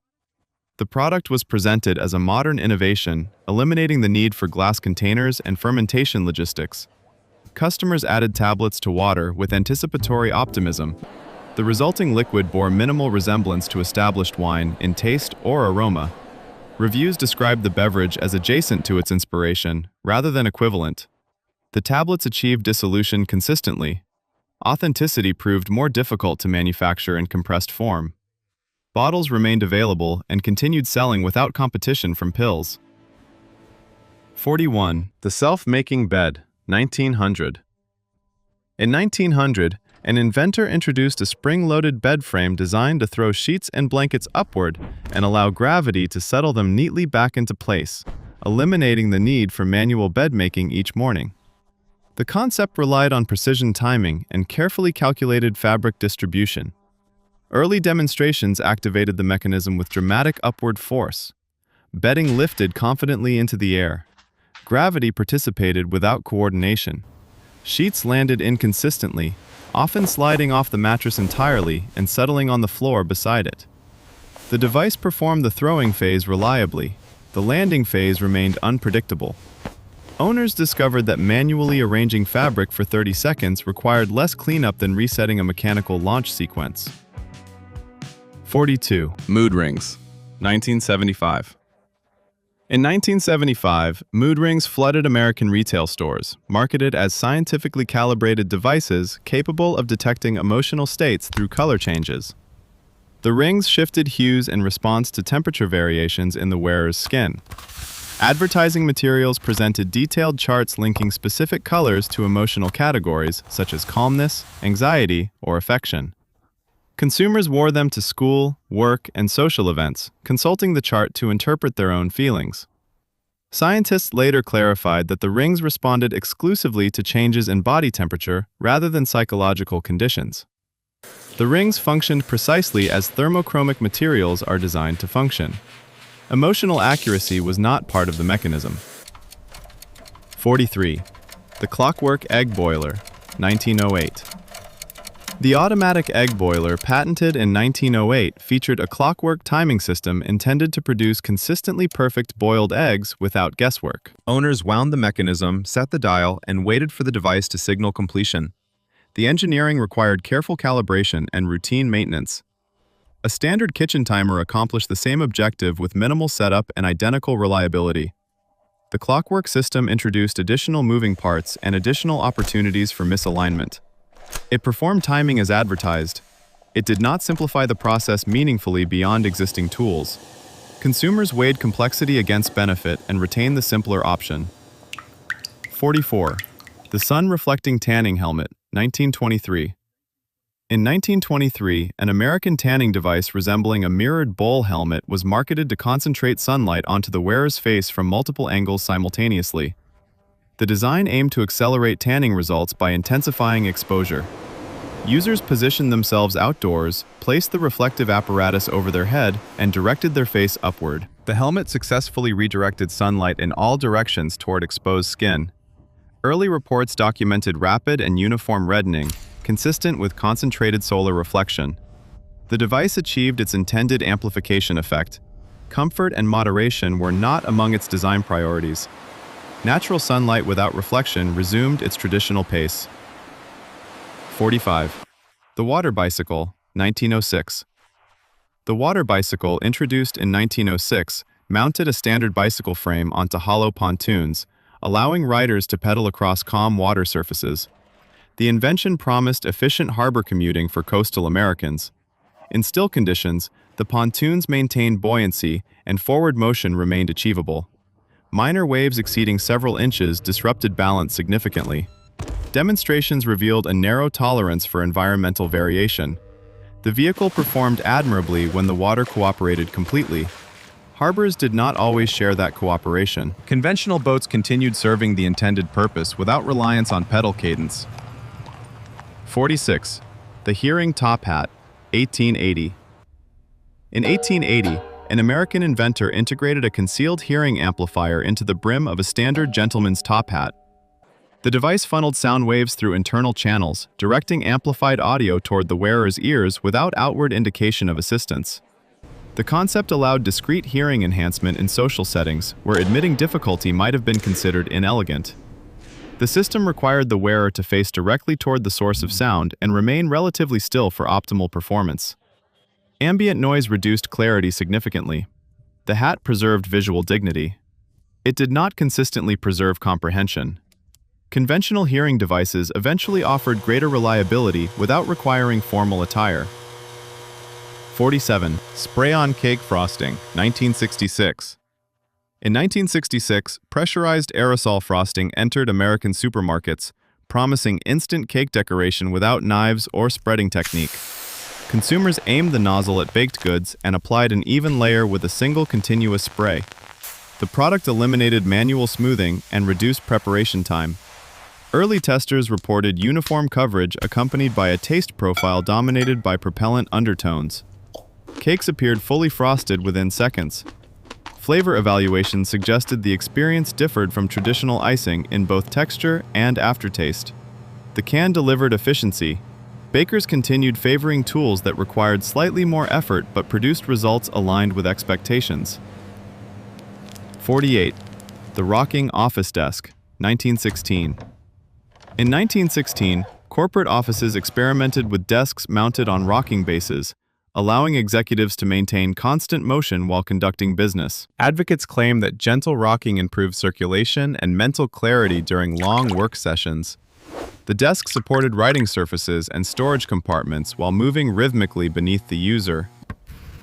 The product was presented as a modern innovation, eliminating the need for glass containers and fermentation logistics. Customers added tablets to water with anticipatory optimism. The resulting liquid bore minimal resemblance to established wine in taste or aroma. Reviews described the beverage as adjacent to its inspiration, rather than equivalent. The tablets achieved dissolution consistently. Authenticity proved more difficult to manufacture in compressed form. Bottles remained available and continued selling without competition from pills. 41. The self-making bed, 1900. In 1900, an inventor introduced a spring-loaded bed frame designed to throw sheets and blankets upward and allow gravity to settle them neatly back into place, eliminating the need for manual bed making each morning. The concept relied on precision timing and carefully calculated fabric distribution. Early demonstrations activated the mechanism with dramatic upward force. Bedding lifted confidently into the air. Gravity participated without coordination. Sheets landed inconsistently, often sliding off the mattress entirely and settling on the floor beside it. The device performed the throwing phase reliably. The landing phase remained unpredictable. Owners discovered that manually arranging fabric for 30 seconds required less cleanup than resetting a mechanical launch sequence. 42. Mood rings, 1975. In 1975, mood rings flooded American retail stores, marketed as scientifically calibrated devices capable of detecting emotional states through color changes. The rings shifted hues in response to temperature variations in the wearer's skin. Advertising materials presented detailed charts linking specific colors to emotional categories such as calmness, anxiety, or affection. Consumers wore them to school, work, and social events, consulting the chart to interpret their own feelings. Scientists later clarified that the rings responded exclusively to changes in body temperature rather than psychological conditions. The rings functioned precisely as thermochromic materials are designed to function. Emotional accuracy was not part of the mechanism. 43. The clockwork egg boiler, 1908. The automatic egg boiler, patented in 1908, featured a clockwork timing system intended to produce consistently perfect boiled eggs without guesswork. Owners wound the mechanism, set the dial, and waited for the device to signal completion. The engineering required careful calibration and routine maintenance. A standard kitchen timer accomplished the same objective with minimal setup and identical reliability. The clockwork system introduced additional moving parts and additional opportunities for misalignment. It performed timing as advertised. It did not simplify the process meaningfully beyond existing tools. Consumers weighed complexity against benefit and retained the simpler option. 44. The sun-reflecting tanning helmet, 1923. In 1923, an American tanning device resembling a mirrored bowl helmet was marketed to concentrate sunlight onto the wearer's face from multiple angles simultaneously. The design aimed to accelerate tanning results by intensifying exposure. Users positioned themselves outdoors, placed the reflective apparatus over their head, and directed their face upward. The helmet successfully redirected sunlight in all directions toward exposed skin. Early reports documented rapid and uniform reddening, consistent with concentrated solar reflection. The device achieved its intended amplification effect. Comfort and moderation were not among its design priorities. Natural sunlight without reflection resumed its traditional pace. 45. The water bicycle, 1906. The water bicycle, introduced in 1906, mounted a standard bicycle frame onto hollow pontoons, allowing riders to pedal across calm water surfaces. The invention promised efficient harbor commuting for coastal Americans. In still conditions, the pontoons maintained buoyancy and forward motion remained achievable. Minor waves exceeding several inches disrupted balance significantly. Demonstrations revealed a narrow tolerance for environmental variation. The vehicle performed admirably when the water cooperated completely. Harbors did not always share that cooperation. Conventional boats continued serving the intended purpose without reliance on pedal cadence. 46. The hearing top hat, 1880. In 1880, an American inventor integrated a concealed hearing amplifier into the brim of a standard gentleman's top hat. The device funneled sound waves through internal channels, directing amplified audio toward the wearer's ears without outward indication of assistance. The concept allowed discrete hearing enhancement in social settings, where admitting difficulty might have been considered inelegant. The system required the wearer to face directly toward the source of sound and remain relatively still for optimal performance. Ambient noise reduced clarity significantly. The hat preserved visual dignity. It did not consistently preserve comprehension. Conventional hearing devices eventually offered greater reliability without requiring formal attire. 47. Spray-on cake frosting, 1966. In 1966, pressurized aerosol frosting entered American supermarkets, promising instant cake decoration without knives or spreading technique. Consumers aimed the nozzle at baked goods and applied an even layer with a single continuous spray. The product eliminated manual smoothing and reduced preparation time. Early testers reported uniform coverage accompanied by a taste profile dominated by propellant undertones. Cakes appeared fully frosted within seconds. Flavor evaluations suggested the experience differed from traditional icing in both texture and aftertaste. The can delivered efficiency. Bakers continued favoring tools that required slightly more effort but produced results aligned with expectations. 48. The rocking office desk, 1916. In 1916, corporate offices experimented with desks mounted on rocking bases, allowing executives to maintain constant motion while conducting business. Advocates claim that gentle rocking improved circulation and mental clarity during long work sessions. The desk supported writing surfaces and storage compartments while moving rhythmically beneath the user.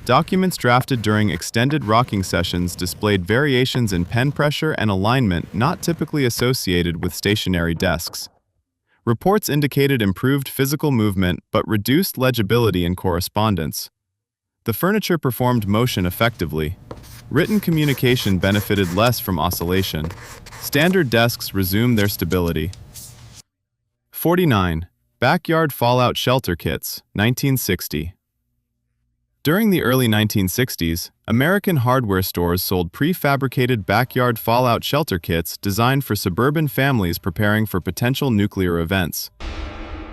Documents drafted during extended rocking sessions displayed variations in pen pressure and alignment not typically associated with stationary desks. Reports indicated improved physical movement but reduced legibility in correspondence. The furniture performed motion effectively. Written communication benefited less from oscillation. Standard desks resumed their stability. 49. Backyard fallout shelter kits, 1960. During the early 1960s, American hardware stores sold prefabricated backyard fallout shelter kits designed for suburban families preparing for potential nuclear events.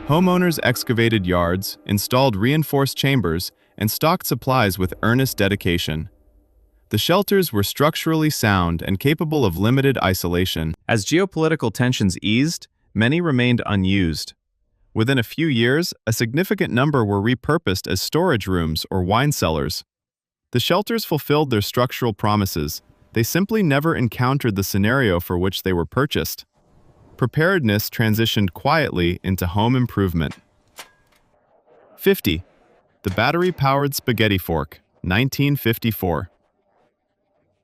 Homeowners excavated yards, installed reinforced chambers, and stocked supplies with earnest dedication. The shelters were structurally sound and capable of limited isolation. As geopolitical tensions eased, many remained unused. Within a few years, a significant number were repurposed as storage rooms or wine cellars. The shelters fulfilled their structural promises. They simply never encountered the scenario for which they were purchased. Preparedness transitioned quietly into home improvement. 50. The battery-powered spaghetti fork, 1954.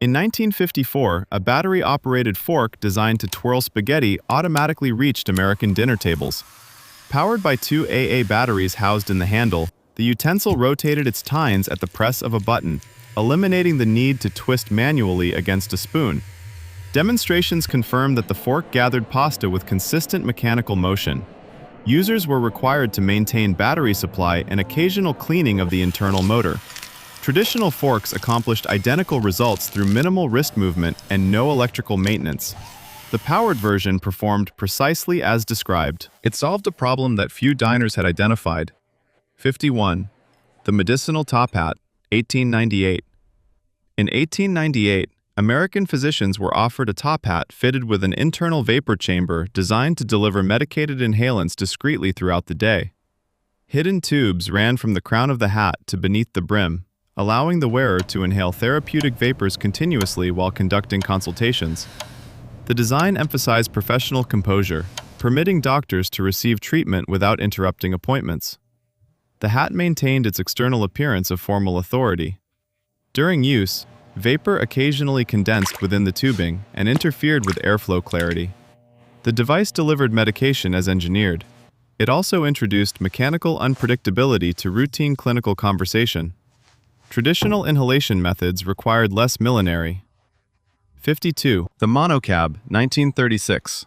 In 1954, a battery-operated fork designed to twirl spaghetti automatically reached American dinner tables. Powered by two AA batteries housed in the handle, the utensil rotated its tines at the press of a button, eliminating the need to twist manually against a spoon. Demonstrations confirmed that the fork gathered pasta with consistent mechanical motion. Users were required to maintain battery supply and occasional cleaning of the internal motor. Traditional forks accomplished identical results through minimal wrist movement and no electrical maintenance. The powered version performed precisely as described. It solved a problem that few diners had identified. 51. The medicinal top hat, 1898. In 1898, American physicians were offered a top hat fitted with an internal vapor chamber designed to deliver medicated inhalants discreetly throughout the day. Hidden tubes ran from the crown of the hat to beneath the brim, allowing the wearer to inhale therapeutic vapors continuously while conducting consultations. The design emphasized professional composure, permitting doctors to receive treatment without interrupting appointments. The hat maintained its external appearance of formal authority. During use, vapor occasionally condensed within the tubing and interfered with airflow clarity. The device delivered medication as engineered. It also introduced mechanical unpredictability to routine clinical conversation. Traditional inhalation methods required less millinery. 52. The monocab, 1936.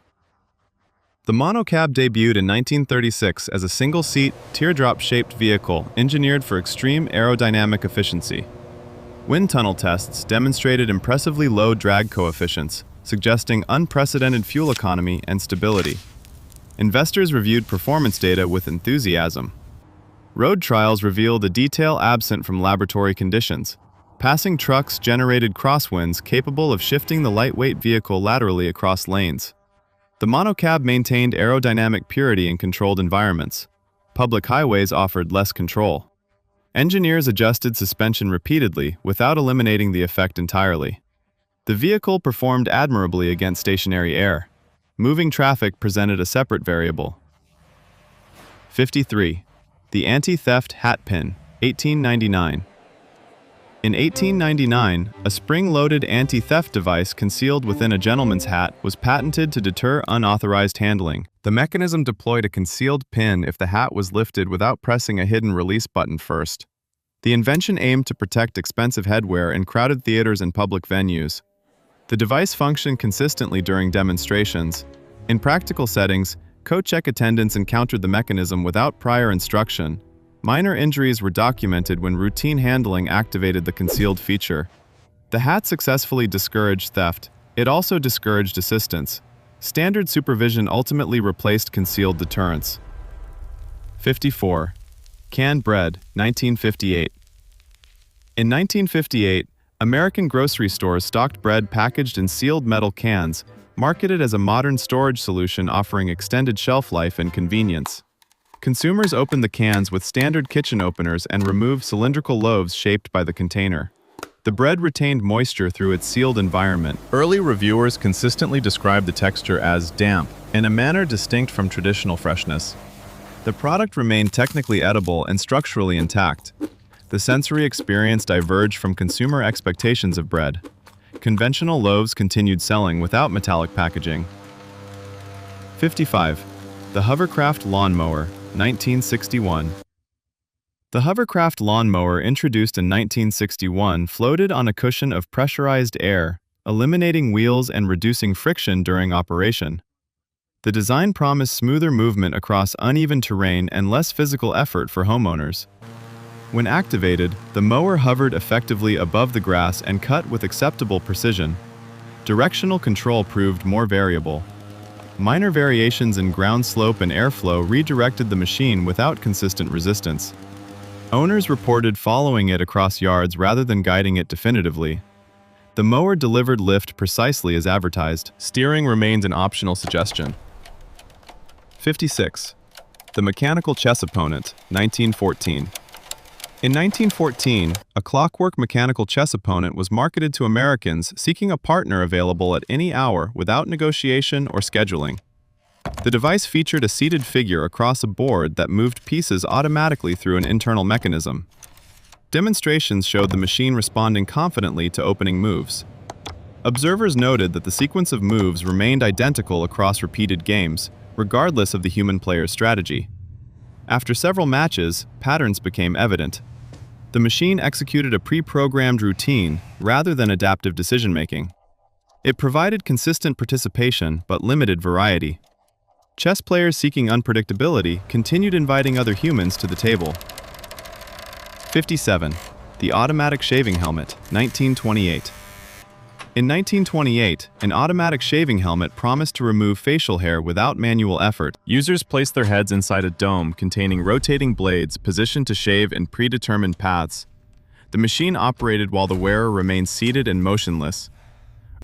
The monocab debuted in 1936 as a single-seat, teardrop-shaped vehicle engineered for extreme aerodynamic efficiency. Wind tunnel tests demonstrated impressively low drag coefficients, suggesting unprecedented fuel economy and stability. Investors reviewed performance data with enthusiasm. Road trials revealed a detail absent from laboratory conditions. Passing trucks generated crosswinds capable of shifting the lightweight vehicle laterally across lanes. The monocab maintained aerodynamic purity in controlled environments. Public highways offered less control. Engineers adjusted suspension repeatedly without eliminating the effect entirely. The vehicle performed admirably against stationary air. Moving traffic presented a separate variable. 53. The anti-theft hat pin, 1899. In 1899, a spring-loaded anti-theft device concealed within a gentleman's hat was patented to deter unauthorized handling. The mechanism deployed a concealed pin if the hat was lifted without pressing a hidden release button first. The invention aimed to protect expensive headwear in crowded theaters and public venues. The device functioned consistently during demonstrations. In practical settings, coach-check attendants encountered the mechanism without prior instruction. Minor injuries were documented when routine handling activated the concealed feature. The hat successfully discouraged theft. It also discouraged assistance. Standard supervision ultimately replaced concealed deterrence. 54. Canned bread, 1958. In 1958, American grocery stores stocked bread packaged in sealed metal cans, marketed as a modern storage solution offering extended shelf life and convenience. Consumers opened the cans with standard kitchen openers and removed cylindrical loaves shaped by the container. The bread retained moisture through its sealed environment. Early reviewers consistently described the texture as damp, in a manner distinct from traditional freshness. The product remained technically edible and structurally intact. The sensory experience diverged from consumer expectations of bread. Conventional loaves continued selling without metallic packaging. 55. The Hovercraft Lawnmower, 1961. The hovercraft lawnmower, introduced in 1961, floated on a cushion of pressurized air, eliminating wheels and reducing friction during operation. The design promised smoother movement across uneven terrain and less physical effort for homeowners. When activated, the mower hovered effectively above the grass and cut with acceptable precision. Directional control proved more variable. Minor variations in ground slope and airflow redirected the machine without consistent resistance. Owners reported following it across yards rather than guiding it definitively. The mower delivered lift precisely as advertised. Steering remained an optional suggestion. 56. The Mechanical Chess Opponent, 1914. In 1914, a clockwork mechanical chess opponent was marketed to Americans seeking a partner available at any hour without negotiation or scheduling. The device featured a seated figure across a board that moved pieces automatically through an internal mechanism. Demonstrations showed the machine responding confidently to opening moves. Observers noted that the sequence of moves remained identical across repeated games, regardless of the human player's strategy. After several matches, patterns became evident. The machine executed a pre-programmed routine rather than adaptive decision-making. It provided consistent participation but limited variety. Chess players seeking unpredictability continued inviting other humans to the table. 57. The automatic shaving helmet, 1928. In 1928, an automatic shaving helmet promised to remove facial hair without manual effort. Users placed their heads inside a dome containing rotating blades positioned to shave in predetermined paths. The machine operated while the wearer remained seated and motionless.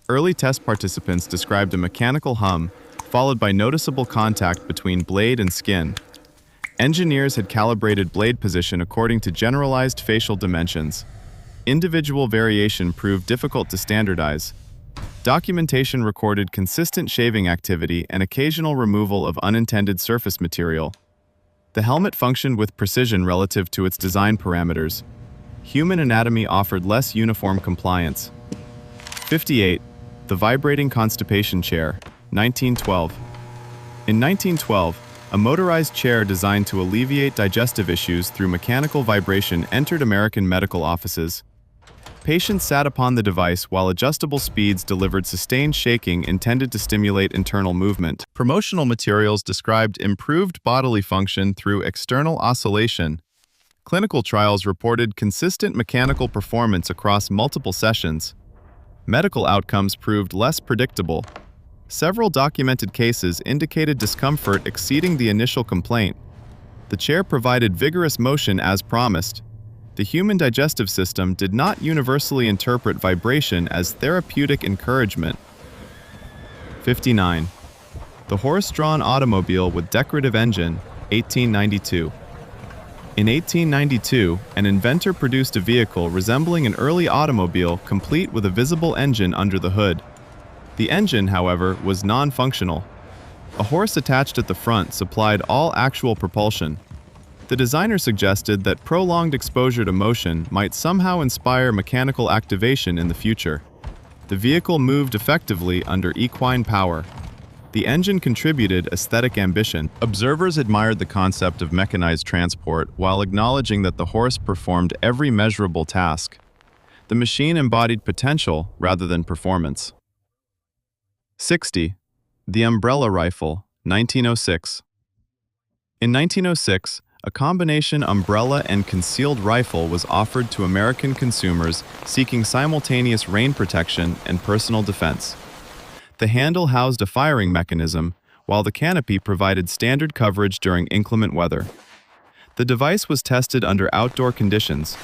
Early test participants described a mechanical hum, followed by noticeable contact between blade and skin. Engineers had calibrated blade position according to generalized facial dimensions. Individual variation proved difficult to standardize. Documentation recorded consistent shaving activity and occasional removal of unintended surface material. The helmet functioned with precision relative to its design parameters. Human anatomy offered less uniform compliance. 58. The vibrating constipation chair, 1912. In 1912, a motorized chair designed to alleviate digestive issues through mechanical vibration entered American medical offices. Patients sat upon the device while adjustable speeds delivered sustained shaking intended to stimulate internal movement. Promotional materials described improved bodily function through external oscillation. Clinical trials reported consistent mechanical performance across multiple sessions. Medical outcomes proved less predictable. Several documented cases indicated discomfort exceeding the initial complaint. The chair provided vigorous motion as promised. The human digestive system did not universally interpret vibration as therapeutic encouragement. 59. The horse-drawn automobile with decorative engine, 1892. In 1892, an inventor produced a vehicle resembling an early automobile complete with a visible engine under the hood. The engine, however, was non-functional. A horse attached at the front supplied all actual propulsion. The designer suggested that prolonged exposure to motion might somehow inspire mechanical activation in the future. The vehicle moved effectively under equine power. The engine contributed aesthetic ambition. Observers admired the concept of mechanized transport while acknowledging that the horse performed every measurable task. The machine embodied potential rather than performance. 60. The umbrella rifle, 1906. In 1906, a combination umbrella and concealed rifle was offered to American consumers seeking simultaneous rain protection and personal defense. The handle housed a firing mechanism, while the canopy provided standard coverage during inclement weather. The device was tested under outdoor conditions.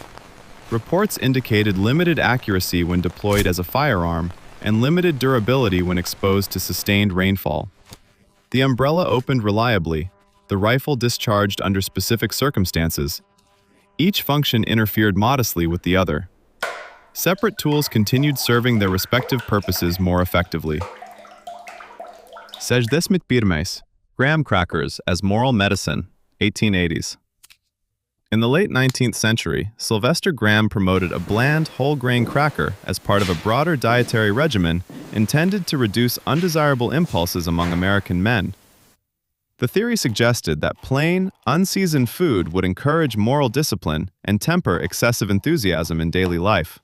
Reports indicated limited accuracy when deployed as a firearm and limited durability when exposed to sustained rainfall. The umbrella opened reliably. The rifle discharged under specific circumstances. Each function interfered modestly with the other. Separate tools continued serving their respective purposes more effectively. 61. Graham crackers as moral medicine, 1880s. In the late 19th century, Sylvester Graham promoted a bland, whole-grain cracker as part of a broader dietary regimen intended to reduce undesirable impulses among American men. The theory suggested that plain, unseasoned food would encourage moral discipline and temper excessive enthusiasm in daily life.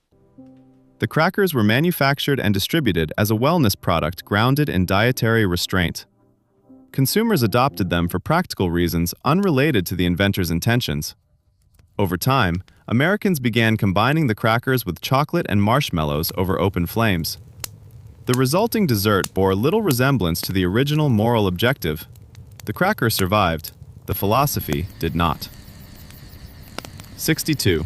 The crackers were manufactured and distributed as a wellness product grounded in dietary restraint. Consumers adopted them for practical reasons unrelated to the inventor's intentions. Over time, Americans began combining the crackers with chocolate and marshmallows over open flames. The resulting dessert bore little resemblance to the original moral objective. The cracker survived, the philosophy did not. 62.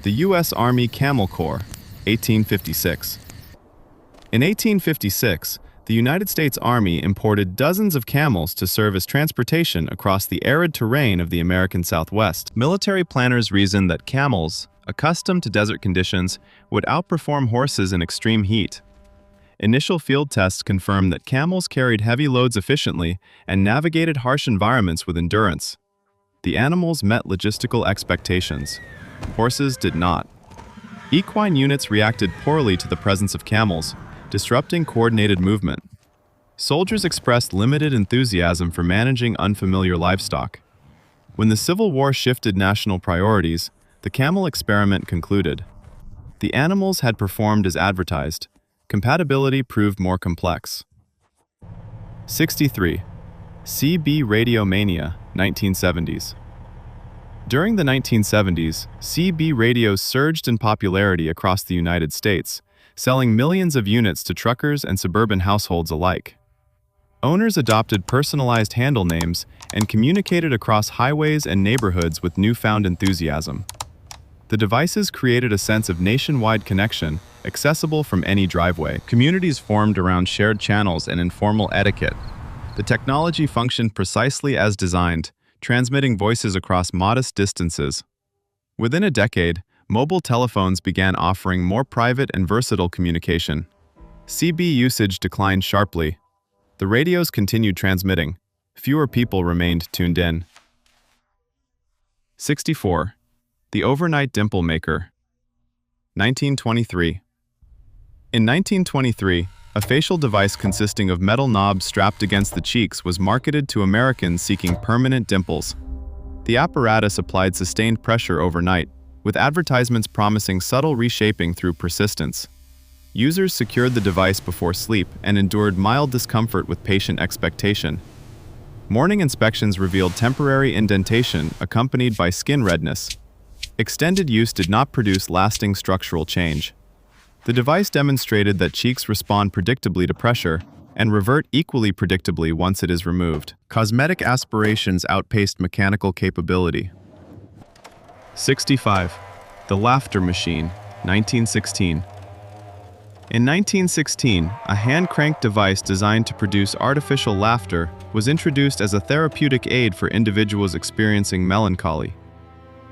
The U.S. Army Camel Corps, 1856. In 1856, the United States Army imported dozens of camels to serve as transportation across the arid terrain of the American Southwest. Military planners reasoned that camels, accustomed to desert conditions, would outperform horses in extreme heat. Initial field tests confirmed that camels carried heavy loads efficiently and navigated harsh environments with endurance. The animals met logistical expectations. Horses did not. Equine units reacted poorly to the presence of camels, disrupting coordinated movement. Soldiers expressed limited enthusiasm for managing unfamiliar livestock. When the Civil War shifted national priorities, the camel experiment concluded. The animals had performed as advertised. Compatibility proved more complex. 63. CB radio mania, 1970s. During the 1970s, CB radios surged in popularity across the United States, selling millions of units to truckers and suburban households alike. Owners adopted personalized handle names and communicated across highways and neighborhoods with newfound enthusiasm. The devices created a sense of nationwide connection, accessible from any driveway. Communities formed around shared channels and informal etiquette. The technology functioned precisely as designed, transmitting voices across modest distances. Within a decade, mobile telephones began offering more private and versatile communication. CB usage declined sharply. The radios continued transmitting. Fewer people remained tuned in. 64. The overnight dimple maker. 1923. In 1923, a facial device consisting of metal knobs strapped against the cheeks was marketed to Americans seeking permanent dimples. The apparatus applied sustained pressure overnight, with advertisements promising subtle reshaping through persistence. Users secured the device before sleep and endured mild discomfort with patient expectation. Morning inspections revealed temporary indentation accompanied by skin redness. Extended use did not produce lasting structural change. The device demonstrated that cheeks respond predictably to pressure and revert equally predictably once it is removed. Cosmetic aspirations outpaced mechanical capability. 65. The laughter machine, 1916. In 1916, a hand-cranked device designed to produce artificial laughter was introduced as a therapeutic aid for individuals experiencing melancholy.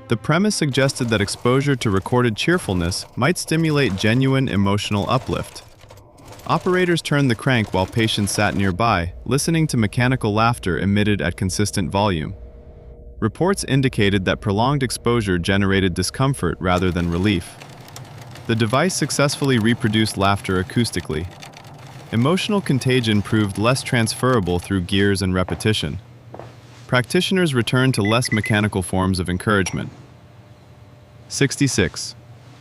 The premise suggested that exposure to recorded cheerfulness might stimulate genuine emotional uplift. Operators turned the crank while patients sat nearby, listening to mechanical laughter emitted at consistent volume. Reports indicated that prolonged exposure generated discomfort rather than relief. The device successfully reproduced laughter acoustically. Emotional contagion proved less transferable through gears and repetition. Practitioners returned to less mechanical forms of encouragement. 66.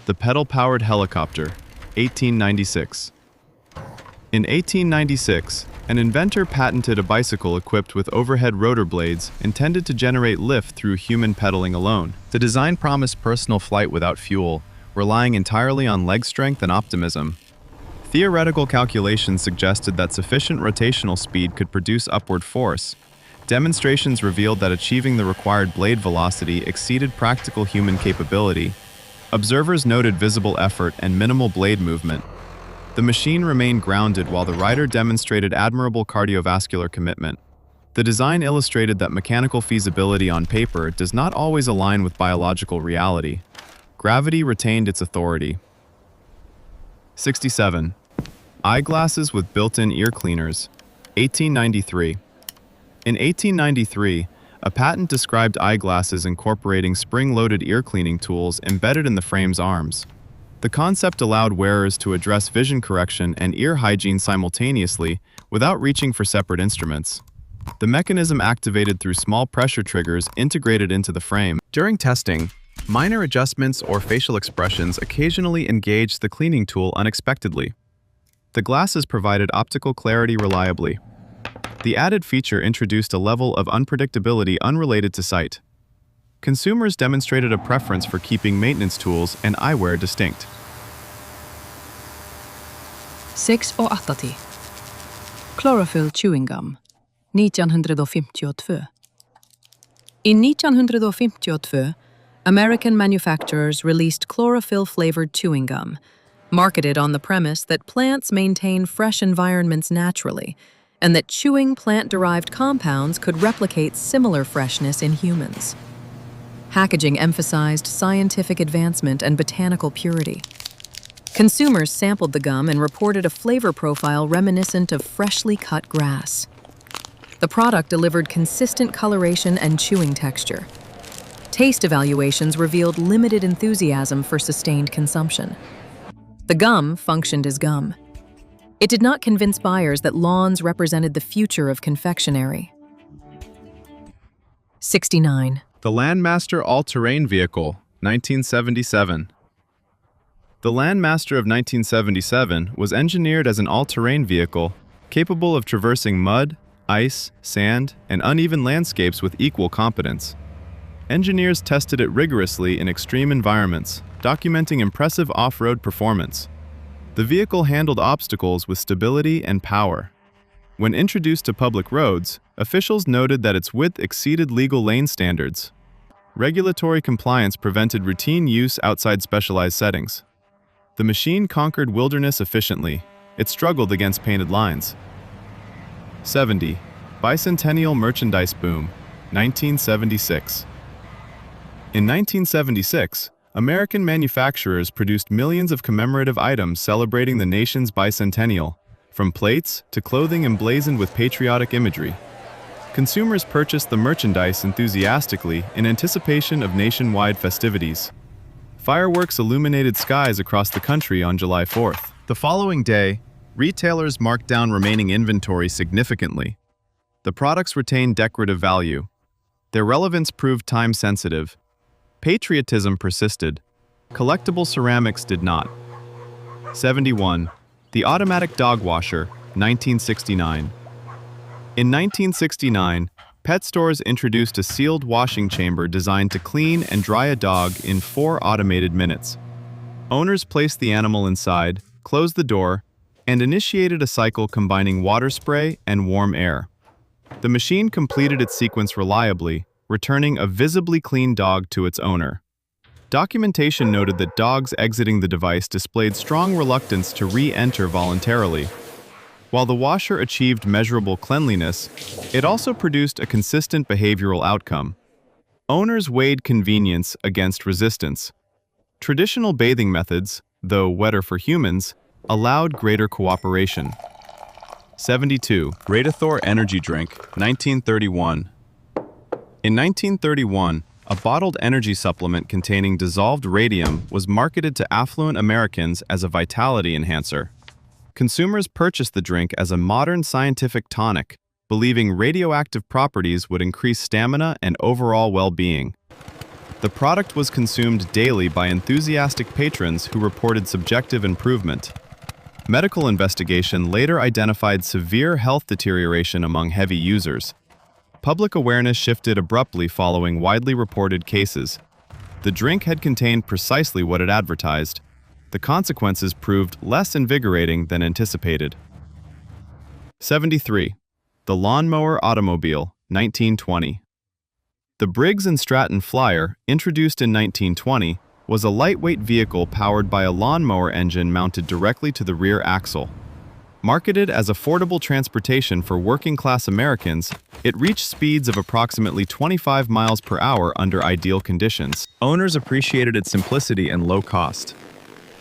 The pedal-powered helicopter, 1896. In 1896, an inventor patented a bicycle equipped with overhead rotor blades intended to generate lift through human pedaling alone. The design promised personal flight without fuel, relying entirely on leg strength and optimism. Theoretical calculations suggested that sufficient rotational speed could produce upward force. Demonstrations revealed that achieving the required blade velocity exceeded practical human capability. Observers noted visible effort and minimal blade movement. The machine remained grounded while the rider demonstrated admirable cardiovascular commitment. The design illustrated that mechanical feasibility on paper does not always align with biological reality. Gravity retained its authority. 67. Eyeglasses with built-in ear cleaners, 1893. In 1893, a patent described eyeglasses incorporating spring-loaded ear cleaning tools embedded in the frame's arms. The concept allowed wearers to address vision correction and ear hygiene simultaneously without reaching for separate instruments. The mechanism activated through small pressure triggers integrated into the frame. During testing, minor adjustments or facial expressions occasionally engaged the cleaning tool unexpectedly. The glasses provided optical clarity reliably. The added feature introduced a level of unpredictability unrelated to sight. Consumers demonstrated a preference for keeping maintenance tools and eyewear distinct. 86. Chlorophyll chewing gum, 1952. In 1952, American manufacturers released chlorophyll-flavored chewing gum, marketed on the premise that plants maintain fresh environments naturally, and that chewing plant-derived compounds could replicate similar freshness in humans. Packaging emphasized scientific advancement and botanical purity. Consumers sampled the gum and reported a flavor profile reminiscent of freshly cut grass. The product delivered consistent coloration and chewing texture. Taste evaluations revealed limited enthusiasm for sustained consumption. The gum functioned as gum. It did not convince buyers that lawns represented the future of confectionery. 69. The Landmaster All-Terrain Vehicle, 1977. The Landmaster of 1977 was engineered as an all-terrain vehicle capable of traversing mud, ice, sand, and uneven landscapes with equal competence. Engineers tested it rigorously in extreme environments, documenting impressive off-road performance. The vehicle handled obstacles with stability and power. When introduced to public roads, officials noted that its width exceeded legal lane standards. Regulatory compliance prevented routine use outside specialized settings. The machine conquered wilderness efficiently. It struggled against painted lines. 70. Bicentennial Merchandise Boom, 1976. In 1976, American manufacturers produced millions of commemorative items celebrating the nation's bicentennial, from plates to clothing emblazoned with patriotic imagery. Consumers purchased the merchandise enthusiastically in anticipation of nationwide festivities. Fireworks illuminated skies across the country on July 4th. The following day, retailers marked down remaining inventory significantly. The products retained decorative value. Their relevance proved time-sensitive. Patriotism persisted. Collectible ceramics did not. 71. The Automatic Dog Washer, 1969. In 1969, pet stores introduced a sealed washing chamber designed to clean and dry a dog in 4 automated minutes. Owners placed the animal inside, closed the door, and initiated a cycle combining water spray and warm air. The machine completed its sequence reliably, returning a visibly clean dog to its owner. Documentation noted that dogs exiting the device displayed strong reluctance to re-enter voluntarily. While the washer achieved measurable cleanliness, it also produced a consistent behavioral outcome. Owners weighed convenience against resistance. Traditional bathing methods, though wetter for humans, allowed greater cooperation. 72. Radiathor Energy Drink, 1931. In 1931, a bottled energy supplement containing dissolved radium was marketed to affluent Americans as a vitality enhancer. Consumers purchased the drink as a modern scientific tonic, believing radioactive properties would increase stamina and overall well-being. The product was consumed daily by enthusiastic patrons who reported subjective improvement. Medical investigation later identified severe health deterioration among heavy users. Public awareness shifted abruptly following widely reported cases. The drink had contained precisely what it advertised. The consequences proved less invigorating than anticipated. 73. The Lawnmower Automobile, 1920. The Briggs & Stratton Flyer, introduced in 1920, was a lightweight vehicle powered by a lawnmower engine mounted directly to the rear axle. Marketed as affordable transportation for working-class Americans, it reached speeds of approximately 25 miles per hour under ideal conditions. Owners appreciated its simplicity and low cost.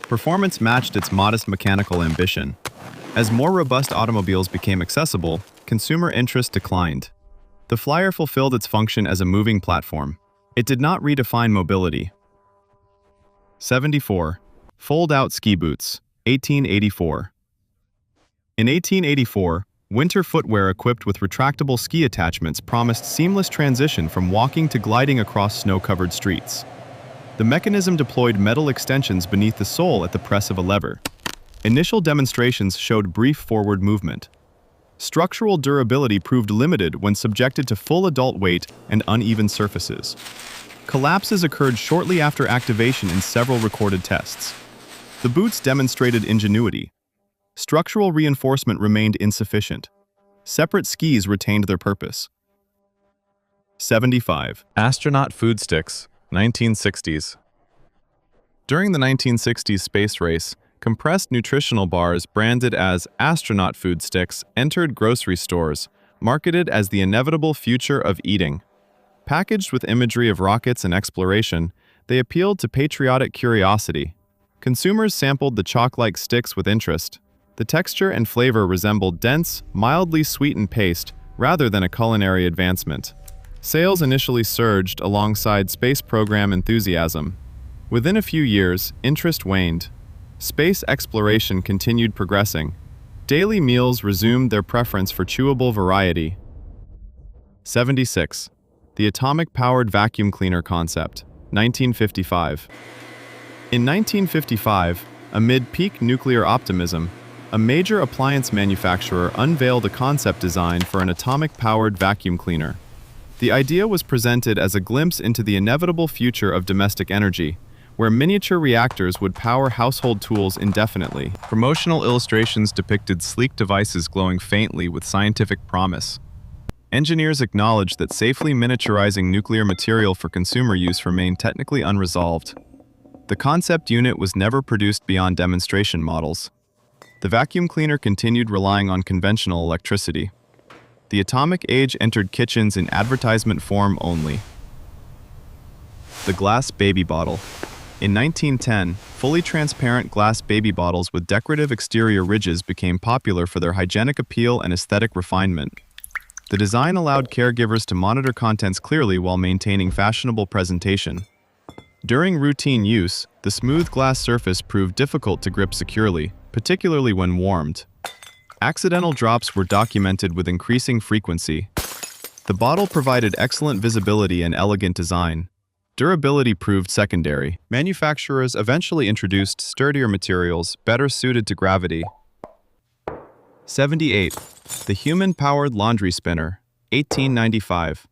Performance matched its modest mechanical ambition. As more robust automobiles became accessible, consumer interest declined. The Flyer fulfilled its function as a moving platform. It did not redefine mobility. 74. Fold-out ski boots, 1884. In 1884, winter footwear equipped with retractable ski attachments promised seamless transition from walking to gliding across snow-covered streets. The mechanism deployed metal extensions beneath the sole at the press of a lever. Initial demonstrations showed brief forward movement. Structural durability proved limited when subjected to full adult weight and uneven surfaces. Collapses occurred shortly after activation in several recorded tests. The boots demonstrated ingenuity. Structural reinforcement remained insufficient. Separate skis retained their purpose. 75. Astronaut Food Sticks, 1960s. During the 1960s space race, compressed nutritional bars branded as astronaut food sticks entered grocery stores, marketed as the inevitable future of eating. Packaged with imagery of rockets and exploration, they appealed to patriotic curiosity. Consumers sampled the chalk-like sticks with interest. The texture and flavor resembled dense, mildly sweetened paste rather than a culinary advancement. Sales initially surged alongside space program enthusiasm. Within a few years, interest waned. Space exploration continued progressing. Daily meals resumed their preference for chewable variety. 76. The atomic-powered vacuum cleaner concept, 1955. In 1955, amid peak nuclear optimism, a major appliance manufacturer unveiled a concept design for an atomic-powered vacuum cleaner. The idea was presented as a glimpse into the inevitable future of domestic energy, where miniature reactors would power household tools indefinitely. Promotional illustrations depicted sleek devices glowing faintly with scientific promise. Engineers acknowledged that safely miniaturizing nuclear material for consumer use remained technically unresolved. The concept unit was never produced beyond demonstration models. The vacuum cleaner continued relying on conventional electricity. The atomic age entered kitchens in advertisement form only. The glass baby bottle. In 1910, fully transparent glass baby bottles with decorative exterior ridges became popular for their hygienic appeal and aesthetic refinement. The design allowed caregivers to monitor contents clearly while maintaining fashionable presentation. During routine use, the smooth glass surface proved difficult to grip securely, particularly when warmed. Accidental drops were documented with increasing frequency. The bottle provided excellent visibility and elegant design. Durability proved secondary. Manufacturers eventually introduced sturdier materials better suited to gravity. 78. The human-powered laundry spinner, 1895.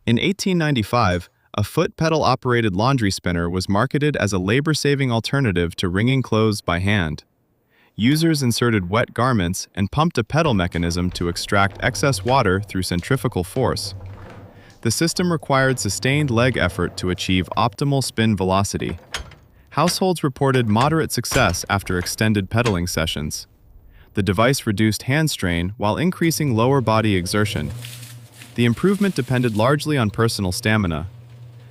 In 1895, a foot-pedal-operated laundry spinner was marketed as a labor-saving alternative to wringing clothes by hand. Users inserted wet garments and pumped a pedal mechanism to extract excess water through centrifugal force. The system required sustained leg effort to achieve optimal spin velocity. Households reported moderate success after extended pedaling sessions. The device reduced hand strain while increasing lower body exertion. The improvement depended largely on personal stamina.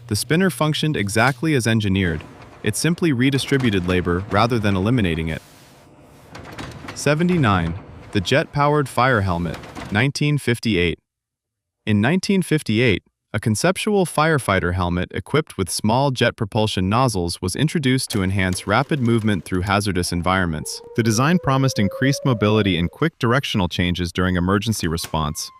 The spinner functioned exactly as engineered. It simply redistributed labor rather than eliminating it. 79. The jet-powered fire helmet, 1958. In 1958, a conceptual firefighter helmet equipped with small jet propulsion nozzles was introduced to enhance rapid movement through hazardous environments. The design promised increased mobility and quick directional changes during emergency response.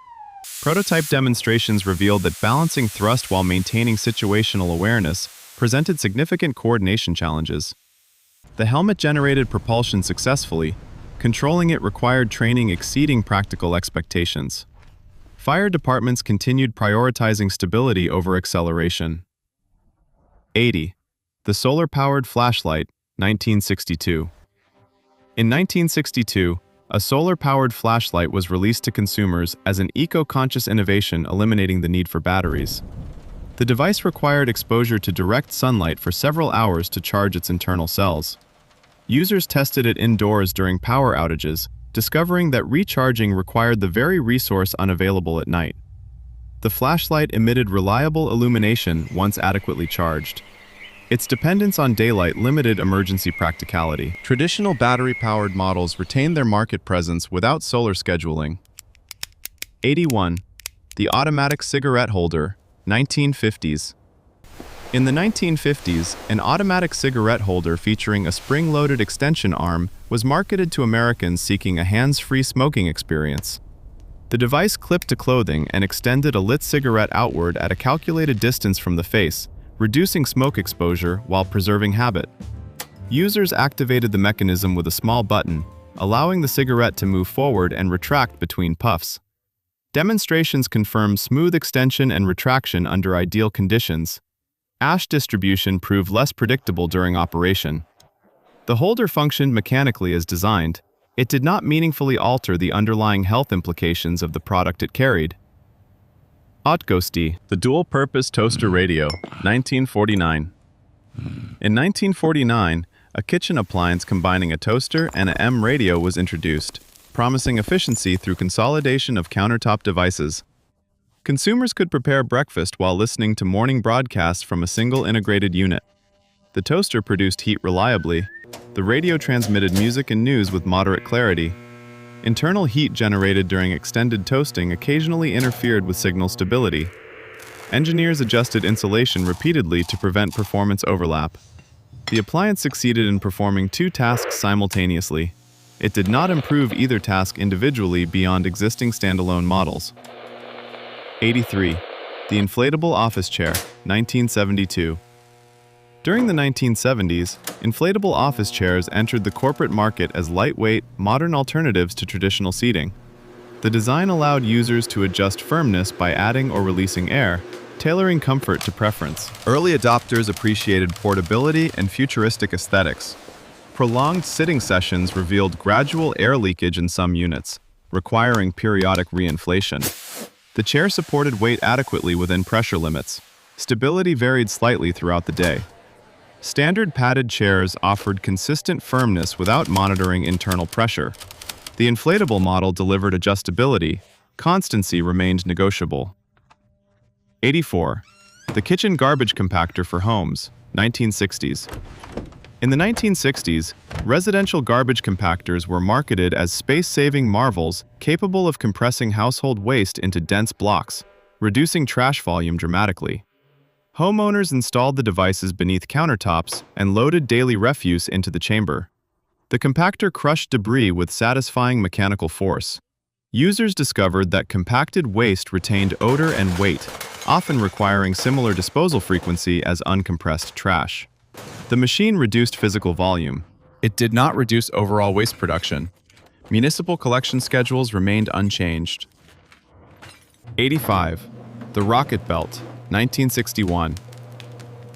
Prototype demonstrations revealed that balancing thrust while maintaining situational awareness presented significant coordination challenges. The helmet generated propulsion successfully. Controlling it required training exceeding practical expectations. Fire departments continued prioritizing stability over acceleration. 80. The solar-powered flashlight, 1962. In 1962, a solar-powered flashlight was released to consumers as an eco-conscious innovation eliminating the need for batteries. The device required exposure to direct sunlight for several hours to charge its internal cells. Users tested it indoors during power outages, discovering that recharging required the very resource unavailable at night. The flashlight emitted reliable illumination once adequately charged. Its dependence on daylight limited emergency practicality. Traditional battery-powered models retained their market presence without solar scheduling. 81. The automatic cigarette holder, 1950s. In the 1950s, an automatic cigarette holder featuring a spring-loaded extension arm was marketed to Americans seeking a hands-free smoking experience. The device clipped to clothing and extended a lit cigarette outward at a calculated distance from the face, reducing smoke exposure while preserving habit. Users activated the mechanism with a small button, allowing the cigarette to move forward and retract between puffs. Demonstrations confirmed smooth extension and retraction under ideal conditions. Ash distribution proved less predictable during operation. The holder functioned mechanically as designed. It did not meaningfully alter the underlying health implications of the product it carried. Otgosti, the dual-purpose toaster radio, 1949. In 1949, a kitchen appliance combining a toaster and an M radio was introduced, promising efficiency through consolidation of countertop devices. Consumers could prepare breakfast while listening to morning broadcasts from a single integrated unit. The toaster produced heat reliably. The radio transmitted music and news with moderate clarity. Internal heat generated during extended toasting occasionally interfered with signal stability. Engineers adjusted insulation repeatedly to prevent performance overlap. The appliance succeeded in performing two tasks simultaneously. It did not improve either task individually beyond existing standalone models. 83. The inflatable office chair, 1972. During the 1970s, inflatable office chairs entered the corporate market as lightweight, modern alternatives to traditional seating. The design allowed users to adjust firmness by adding or releasing air, tailoring comfort to preference. Early adopters appreciated portability and futuristic aesthetics. Prolonged sitting sessions revealed gradual air leakage in some units, requiring periodic reinflation. The chair supported weight adequately within pressure limits. Stability varied slightly throughout the day. Standard padded chairs offered consistent firmness without monitoring internal pressure. The inflatable model delivered adjustability. Constancy remained negotiable. 84. The kitchen garbage compactor for homes, 1960s. In the 1960s, residential garbage compactors were marketed as space-saving marvels capable of compressing household waste into dense blocks, reducing trash volume dramatically. Homeowners installed the devices beneath countertops and loaded daily refuse into the chamber. The compactor crushed debris with satisfying mechanical force. Users discovered that compacted waste retained odor and weight, often requiring similar disposal frequency as uncompressed trash. The machine reduced physical volume. It did not reduce overall waste production. Municipal collection schedules remained unchanged. 85. The rocket belt, 1961.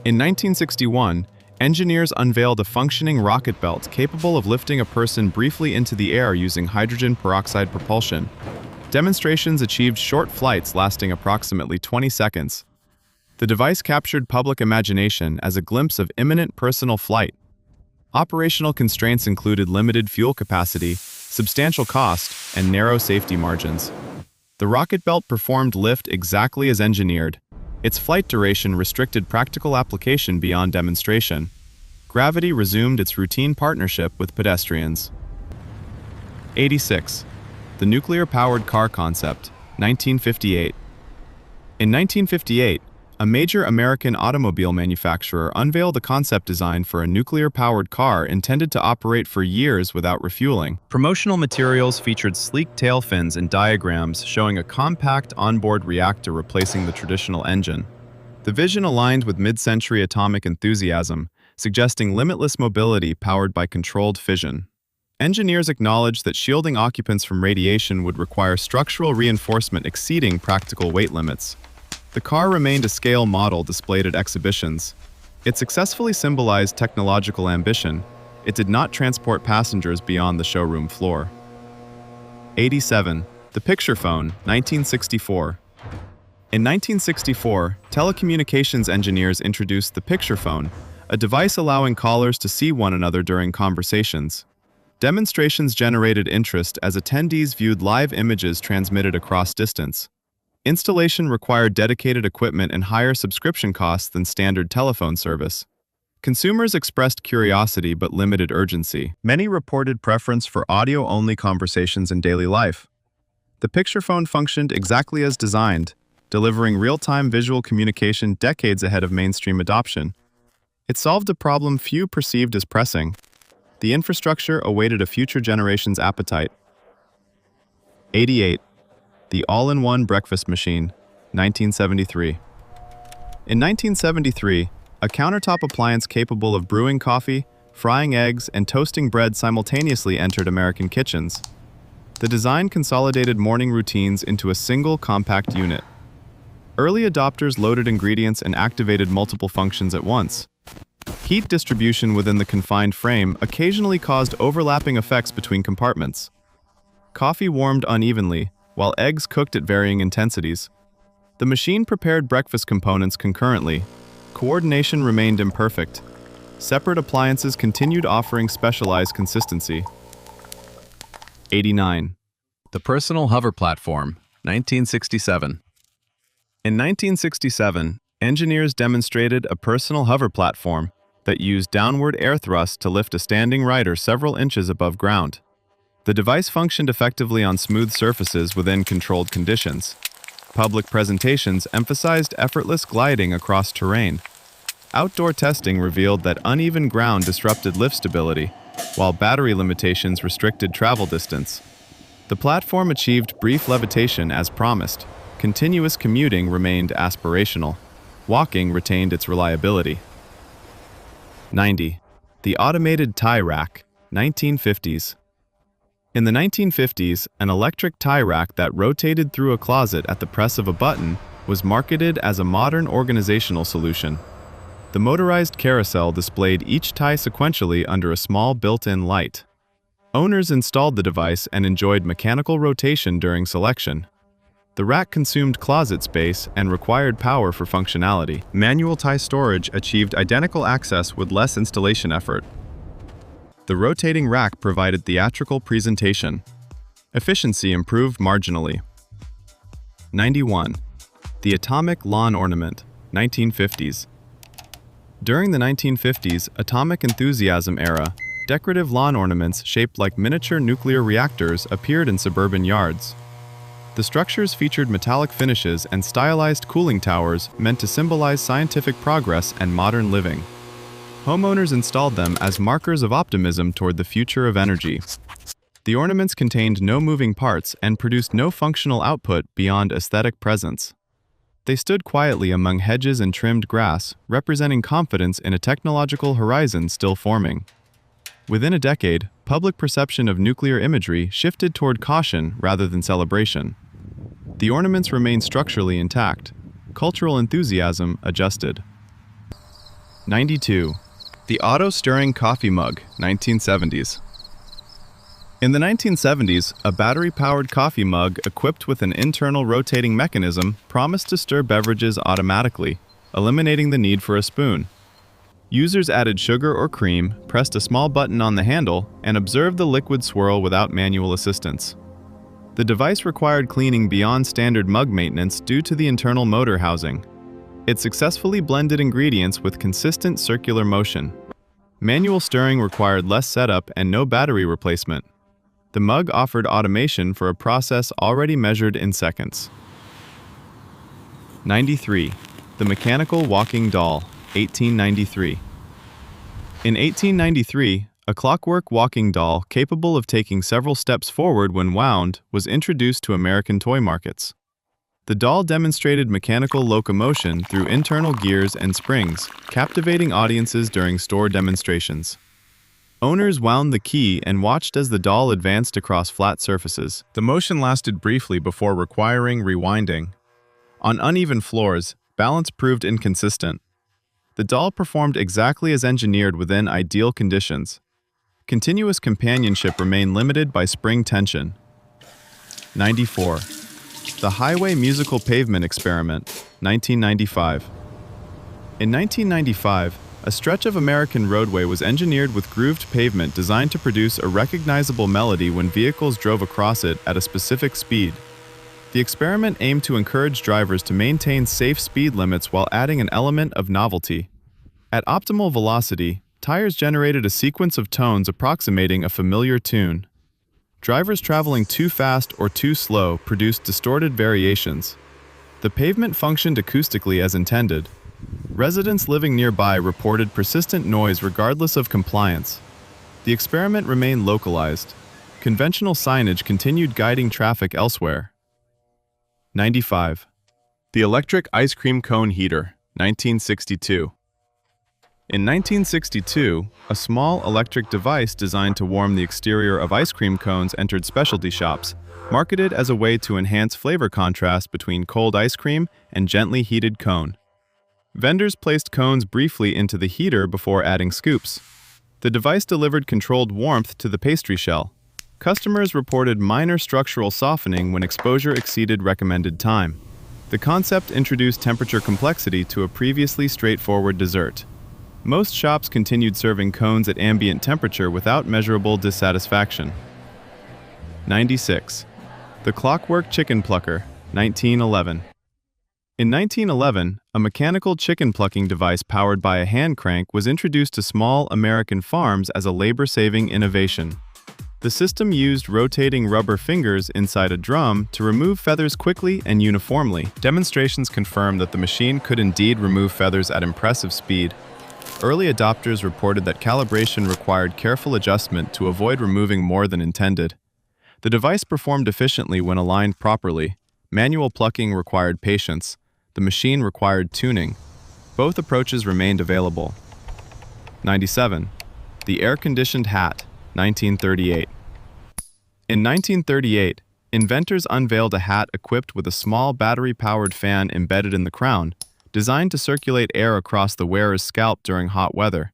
In 1961, engineers unveiled a functioning rocket belt capable of lifting a person briefly into the air using hydrogen peroxide propulsion. Demonstrations achieved short flights lasting approximately 20 seconds. The device captured public imagination as a glimpse of imminent personal flight. Operational constraints included limited fuel capacity, substantial cost, and narrow safety margins. The rocket belt performed lift exactly as engineered. Its flight duration restricted practical application beyond demonstration. Gravity resumed its routine partnership with pedestrians. 86. The nuclear-powered car concept, 1958. In 1958, a major American automobile manufacturer unveiled a concept design for a nuclear-powered car intended to operate for years without refueling. Promotional materials featured sleek tail fins and diagrams showing a compact onboard reactor replacing the traditional engine. The vision aligned with mid-century atomic enthusiasm, suggesting limitless mobility powered by controlled fission. Engineers acknowledged that shielding occupants from radiation would require structural reinforcement exceeding practical weight limits. The car remained a scale model displayed at exhibitions. It successfully symbolized technological ambition. It did not transport passengers beyond the showroom floor. 87. The picture phone, 1964. In 1964, telecommunications engineers introduced the picture phone, a device allowing callers to see one another during conversations. Demonstrations generated interest as attendees viewed live images transmitted across distance. Installation required dedicated equipment and higher subscription costs than standard telephone service. Consumers expressed curiosity but limited urgency. Many reported preference for audio-only conversations in daily life. The picture phone functioned exactly as designed, delivering real-time visual communication decades ahead of mainstream adoption. It solved a problem few perceived as pressing. The infrastructure awaited a future generation's appetite. 88. The all-in-one breakfast machine, 1973. In 1973, a countertop appliance capable of brewing coffee, frying eggs, and toasting bread simultaneously entered American kitchens. The design consolidated morning routines into a single compact unit. Early adopters loaded ingredients and activated multiple functions at once. Heat distribution within the confined frame occasionally caused overlapping effects between compartments. Coffee warmed unevenly, while eggs cooked at varying intensities. The machine prepared breakfast components concurrently. Coordination remained imperfect. Separate appliances continued offering specialized consistency. 89. The personal hover platform, 1967. In 1967, engineers demonstrated a personal hover platform that used downward air thrust to lift a standing rider several inches above ground. The device functioned effectively on smooth surfaces within controlled conditions. Public presentations emphasized effortless gliding across terrain. Outdoor testing revealed that uneven ground disrupted lift stability, while battery limitations restricted travel distance. The platform achieved brief levitation as promised. Continuous commuting remained aspirational. Walking retained its reliability. 90. The automated tie rack, 1950s. In the 1950s, an electric tie rack that rotated through a closet at the press of a button was marketed as a modern organizational solution. The motorized carousel displayed each tie sequentially under a small built-in light. Owners installed the device and enjoyed mechanical rotation during selection. The rack consumed closet space and required power for functionality. Manual tie storage achieved identical access with less installation effort. The rotating rack provided theatrical presentation. Efficiency improved marginally. 91. The atomic lawn ornament, 1950s. During the 1950s atomic enthusiasm era, decorative lawn ornaments shaped like miniature nuclear reactors appeared in suburban yards. The structures featured metallic finishes and stylized cooling towers meant to symbolize scientific progress and modern living. Homeowners installed them as markers of optimism toward the future of energy. The ornaments contained no moving parts and produced no functional output beyond aesthetic presence. They stood quietly among hedges and trimmed grass, representing confidence in a technological horizon still forming. Within a decade, public perception of nuclear imagery shifted toward caution rather than celebration. The ornaments remained structurally intact. Cultural enthusiasm adjusted. 92. The auto-stirring coffee mug, 1970s. In the 1970s, a battery-powered coffee mug equipped with an internal rotating mechanism promised to stir beverages automatically, eliminating the need for a spoon. Users added sugar or cream, pressed a small button on the handle, and observed the liquid swirl without manual assistance. The device required cleaning beyond standard mug maintenance due to the internal motor housing. It successfully blended ingredients with consistent circular motion. Manual stirring required less setup and no battery replacement. The mug offered automation for a process already measured in seconds. 93. The mechanical walking doll, 1893. In 1893, a clockwork walking doll capable of taking several steps forward when wound was introduced to American toy markets. The doll demonstrated mechanical locomotion through internal gears and springs, captivating audiences during store demonstrations. Owners wound the key and watched as the doll advanced across flat surfaces. The motion lasted briefly before requiring rewinding. On uneven floors, balance proved inconsistent. The doll performed exactly as engineered within ideal conditions. Continuous companionship remained limited by spring tension. 94. The Highway Musical Pavement Experiment, 1995. In 1995, a stretch of American roadway was engineered with grooved pavement designed to produce a recognizable melody when vehicles drove across it at a specific speed. The experiment aimed to encourage drivers to maintain safe speed limits while adding an element of novelty. At optimal velocity, tires generated a sequence of tones approximating a familiar tune. Drivers traveling too fast or too slow produced distorted variations. The pavement functioned acoustically as intended. Residents living nearby reported persistent noise regardless of compliance. The experiment remained localized. Conventional signage continued guiding traffic elsewhere. 95. The electric ice cream cone heater, 1962. In 1962, a small electric device designed to warm the exterior of ice cream cones entered specialty shops, marketed as a way to enhance flavor contrast between cold ice cream and gently heated cone. Vendors placed cones briefly into the heater before adding scoops. The device delivered controlled warmth to the pastry shell. Customers reported minor structural softening when exposure exceeded recommended time. The concept introduced temperature complexity to a previously straightforward dessert. Most shops continued serving cones at ambient temperature without measurable dissatisfaction. 96. The Clockwork Chicken Plucker, 1911. In 1911, a mechanical chicken plucking device powered by a hand crank was introduced to small American farms as a labor-saving innovation. The system used rotating rubber fingers inside a drum to remove feathers quickly and uniformly. Demonstrations confirmed that the machine could indeed remove feathers at impressive speed. Early adopters reported that calibration required careful adjustment to avoid removing more than intended. The device performed efficiently when aligned properly. Manual plucking required patience. The machine required tuning. Both approaches remained available. 97. The air-conditioned hat, 1938. In 1938, inventors unveiled a hat equipped with a small battery-powered fan embedded in the crown, designed to circulate air across the wearer's scalp during hot weather.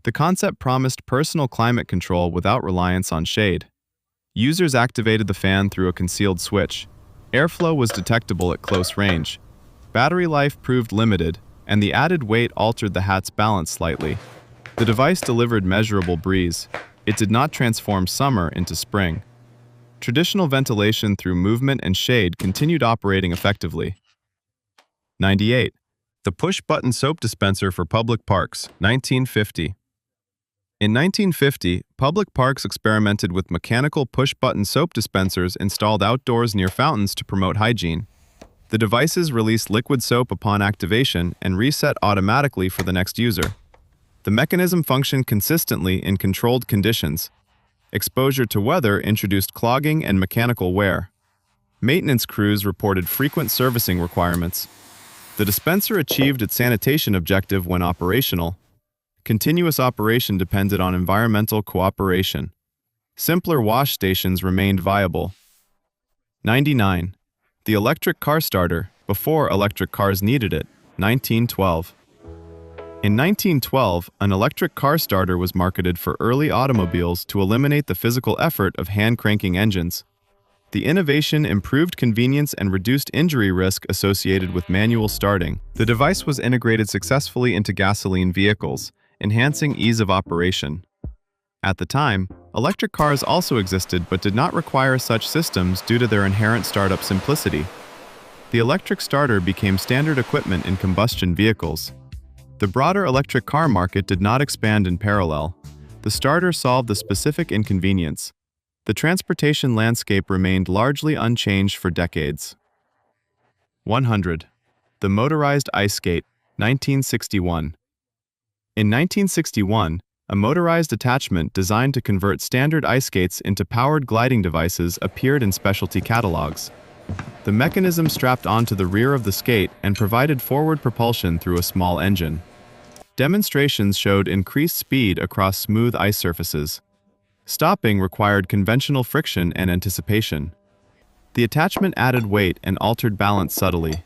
The concept promised personal climate control without reliance on shade. Users activated the fan through a concealed switch. Airflow was detectable at close range. Battery life proved limited, and the added weight altered the hat's balance slightly. The device delivered measurable breeze. It did not transform summer into spring. Traditional ventilation through movement and shade continued operating effectively. 98. The push-button soap dispenser for public parks, 1950. In 1950, public parks experimented with mechanical push-button soap dispensers installed outdoors near fountains to promote hygiene. The devices released liquid soap upon activation and reset automatically for the next user. The mechanism functioned consistently in controlled conditions. Exposure to weather introduced clogging and mechanical wear. Maintenance crews reported frequent servicing requirements. The dispenser achieved its sanitation objective when operational. Continuous operation depended on environmental cooperation. Simpler wash stations remained viable. 99. The electric car starter, before electric cars needed it, 1912. In 1912, an electric car starter was marketed for early automobiles to eliminate the physical effort of hand-cranking engines. The innovation improved convenience and reduced injury risk associated with manual starting. The device was integrated successfully into gasoline vehicles, enhancing ease of operation. At the time, electric cars also existed but did not require such systems due to their inherent startup simplicity. The electric starter became standard equipment in combustion vehicles. The broader electric car market did not expand in parallel. The starter solved the specific inconvenience. The transportation landscape remained largely unchanged for decades. 100. The motorized ice skate, 1961. In 1961, a motorized attachment designed to convert standard ice skates into powered gliding devices appeared in specialty catalogs. The mechanism strapped onto the rear of the skate and provided forward propulsion through a small engine. Demonstrations showed increased speed across smooth ice surfaces. Stopping required conventional friction and anticipation. The attachment added weight and altered balance subtly.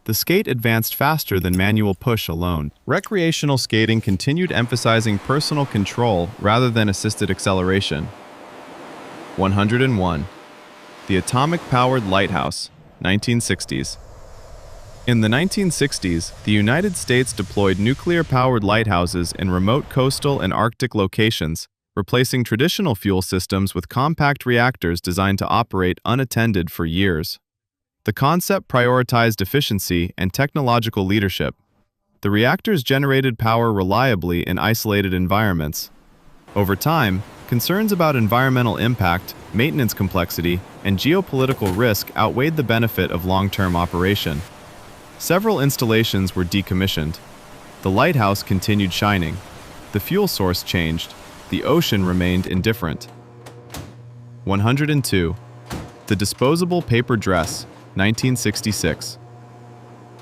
The skate advanced faster than manual push alone. Recreational skating continued emphasizing personal control rather than assisted acceleration. 101. The atomic-powered lighthouse, 1960s. In the 1960s, the United States deployed nuclear-powered lighthouses in remote coastal and Arctic locations, replacing traditional fuel systems with compact reactors designed to operate unattended for years. The concept prioritized efficiency and technological leadership. The reactors generated power reliably in isolated environments. Over time, concerns about environmental impact, maintenance complexity, and geopolitical risk outweighed the benefit of long-term operation. Several installations were decommissioned. The lighthouse continued shining. The fuel source changed. The ocean remained indifferent. 102. The disposable paper dress, 1966.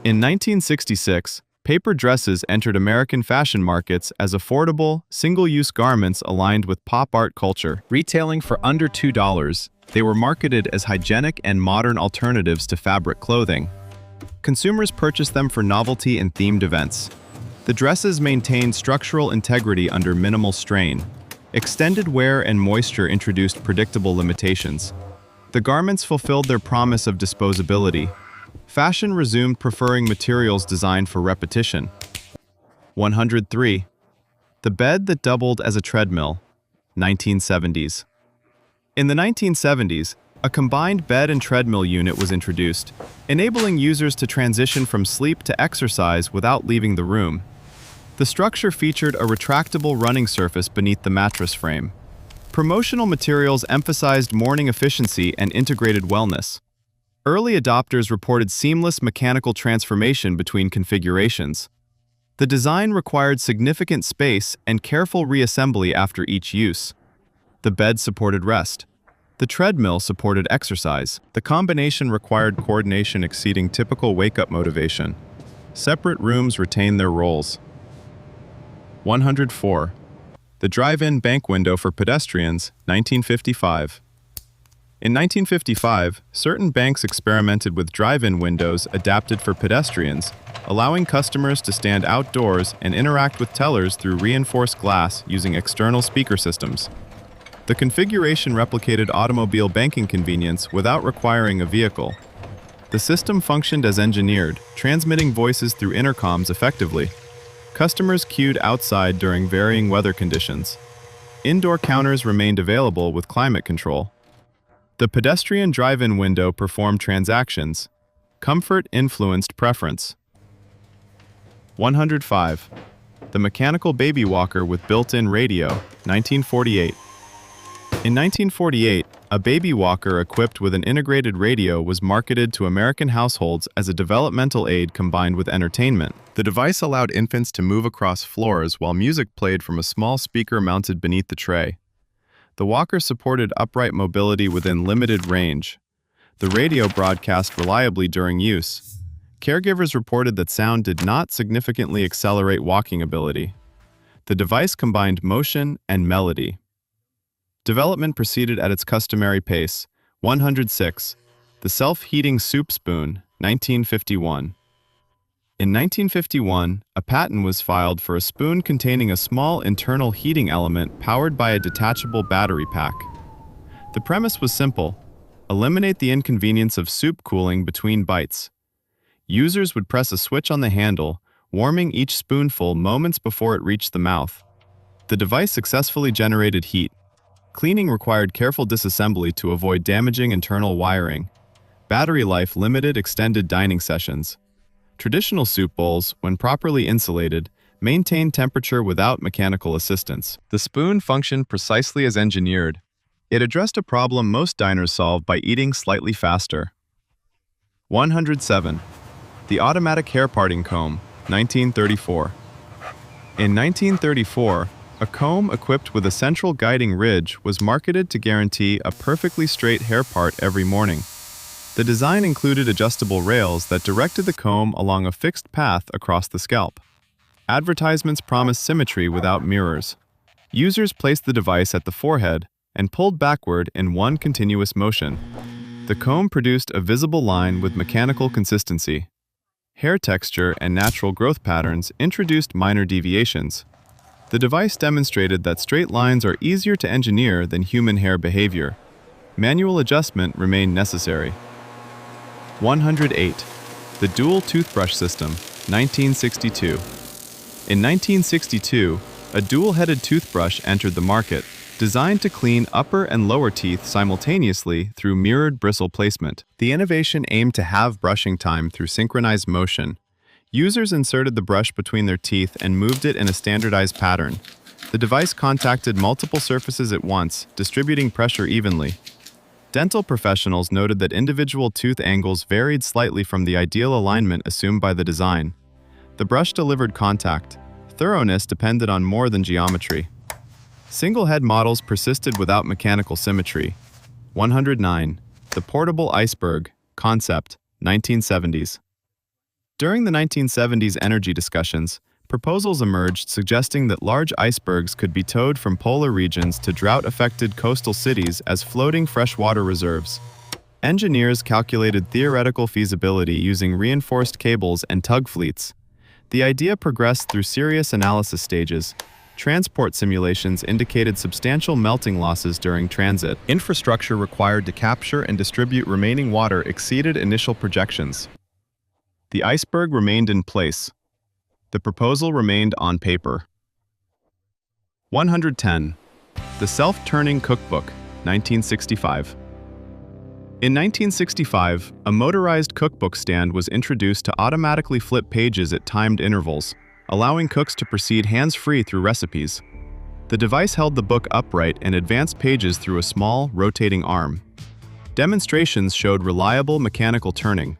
In 1966, paper dresses entered American fashion markets as affordable, single-use garments aligned with pop art culture. Retailing for under $2, they were marketed as hygienic and modern alternatives to fabric clothing. Consumers purchased them for novelty and themed events. The dresses maintained structural integrity under minimal strain. Extended wear and moisture introduced predictable limitations. The garments fulfilled their promise of disposability. Fashion resumed preferring materials designed for repetition. 103. The bed that doubled as a treadmill, 1970s. In the 1970s, a combined bed and treadmill unit was introduced, enabling users to transition from sleep to exercise without leaving the room. The structure featured a retractable running surface beneath the mattress frame. Promotional materials emphasized morning efficiency and integrated wellness. Early adopters reported seamless mechanical transformation between configurations. The design required significant space and careful reassembly after each use. The bed supported rest. The treadmill supported exercise. The combination required coordination exceeding typical wake-up motivation. Separate rooms retained their roles. 104. The drive-in bank window for pedestrians, 1955. In 1955, certain banks experimented with drive-in windows adapted for pedestrians, allowing customers to stand outdoors and interact with tellers through reinforced glass using external speaker systems. The configuration replicated automobile banking convenience without requiring a vehicle. The system functioned as engineered, transmitting voices through intercoms effectively. Customers queued outside during varying weather conditions. Indoor counters remained available with climate control. The pedestrian drive-in window performed transactions. Comfort influenced preference. 105. The mechanical baby walker with built-in radio, 1948. In 1948, a baby walker equipped with an integrated radio was marketed to American households as a developmental aid combined with entertainment. The device allowed infants to move across floors while music played from a small speaker mounted beneath the tray. The walker supported upright mobility within limited range. The radio broadcast reliably during use. Caregivers reported that sound did not significantly accelerate walking ability. The device combined motion and melody. Development proceeded at its customary pace. 106. The self-heating soup spoon, 1951. In 1951, a patent was filed for a spoon containing a small internal heating element powered by a detachable battery pack. The premise was simple: eliminate the inconvenience of soup cooling between bites. Users would press a switch on the handle, warming each spoonful moments before it reached the mouth. The device successfully generated heat. Cleaning required careful disassembly to avoid damaging internal wiring. Battery life limited extended dining sessions. Traditional soup bowls, when properly insulated, maintain temperature without mechanical assistance. The spoon functioned precisely as engineered. It addressed a problem most diners solve by eating slightly faster. 107. The automatic hair parting comb, 1934. In 1934, a comb equipped with a central guiding ridge was marketed to guarantee a perfectly straight hair part every morning. The design included adjustable rails that directed the comb along a fixed path across the scalp. Advertisements promised symmetry without mirrors. Users placed the device at the forehead and pulled backward in one continuous motion. The comb produced a visible line with mechanical consistency. Hair texture and natural growth patterns introduced minor deviations. The device demonstrated that straight lines are easier to engineer than human hair behavior. Manual adjustment remained necessary. 108. The dual toothbrush system, 1962. In 1962, a dual-headed toothbrush entered the market, designed to clean upper and lower teeth simultaneously through mirrored bristle placement. The innovation aimed to halve brushing time through synchronized motion. Users inserted the brush between their teeth and moved it in a standardized pattern. The device contacted multiple surfaces at once, distributing pressure evenly. Dental professionals noted that individual tooth angles varied slightly from the ideal alignment assumed by the design. The brush delivered contact. Thoroughness depended on more than geometry. Single-head models persisted without mechanical symmetry. 109. The portable iceberg, concept, 1970s. During the 1970s energy discussions, proposals emerged suggesting that large icebergs could be towed from polar regions to drought-affected coastal cities as floating freshwater reserves. Engineers calculated theoretical feasibility using reinforced cables and tug fleets. The idea progressed through serious analysis stages. Transport simulations indicated substantial melting losses during transit. Infrastructure required to capture and distribute remaining water exceeded initial projections. The iceberg remained in place. The proposal remained on paper. 110. The self-turning cookbook, 1965. In 1965, a motorized cookbook stand was introduced to automatically flip pages at timed intervals, allowing cooks to proceed hands-free through recipes. The device held the book upright and advanced pages through a small, rotating arm. Demonstrations showed reliable mechanical turning.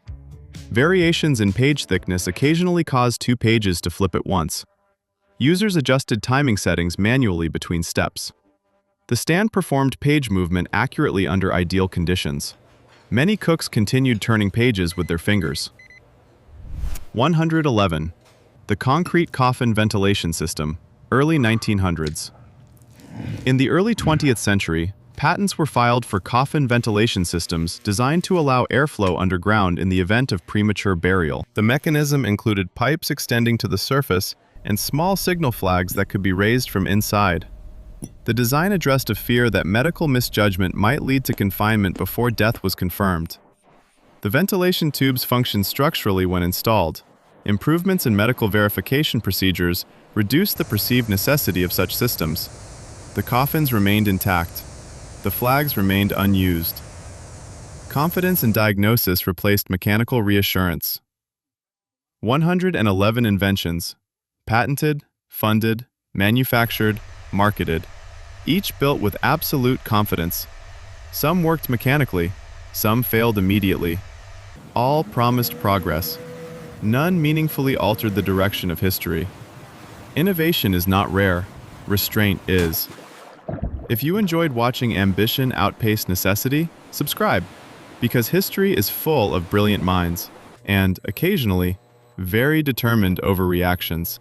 Variations in page thickness occasionally cause two pages to flip at once. Users adjusted timing settings manually between steps. The stand performed page movement accurately under ideal conditions. Many cooks continued turning pages with their fingers. 111. The concrete coffin ventilation system, early 1900s. In the early 20th century, patents were filed for coffin ventilation systems designed to allow airflow underground in the event of premature burial. The mechanism included pipes extending to the surface and small signal flags that could be raised from inside. The design addressed a fear that medical misjudgment might lead to confinement before death was confirmed. The ventilation tubes functioned structurally when installed. Improvements in medical verification procedures reduced the perceived necessity of such systems. The coffins remained intact. The flags remained unused. Confidence in diagnosis replaced mechanical reassurance. 111 inventions. Patented, funded, manufactured, marketed. Each built with absolute confidence. Some worked mechanically, some failed immediately. All promised progress. None meaningfully altered the direction of history. Innovation is not rare, restraint is. If you enjoyed watching ambition outpace necessity, subscribe, because history is full of brilliant minds and, occasionally, very determined overreactions.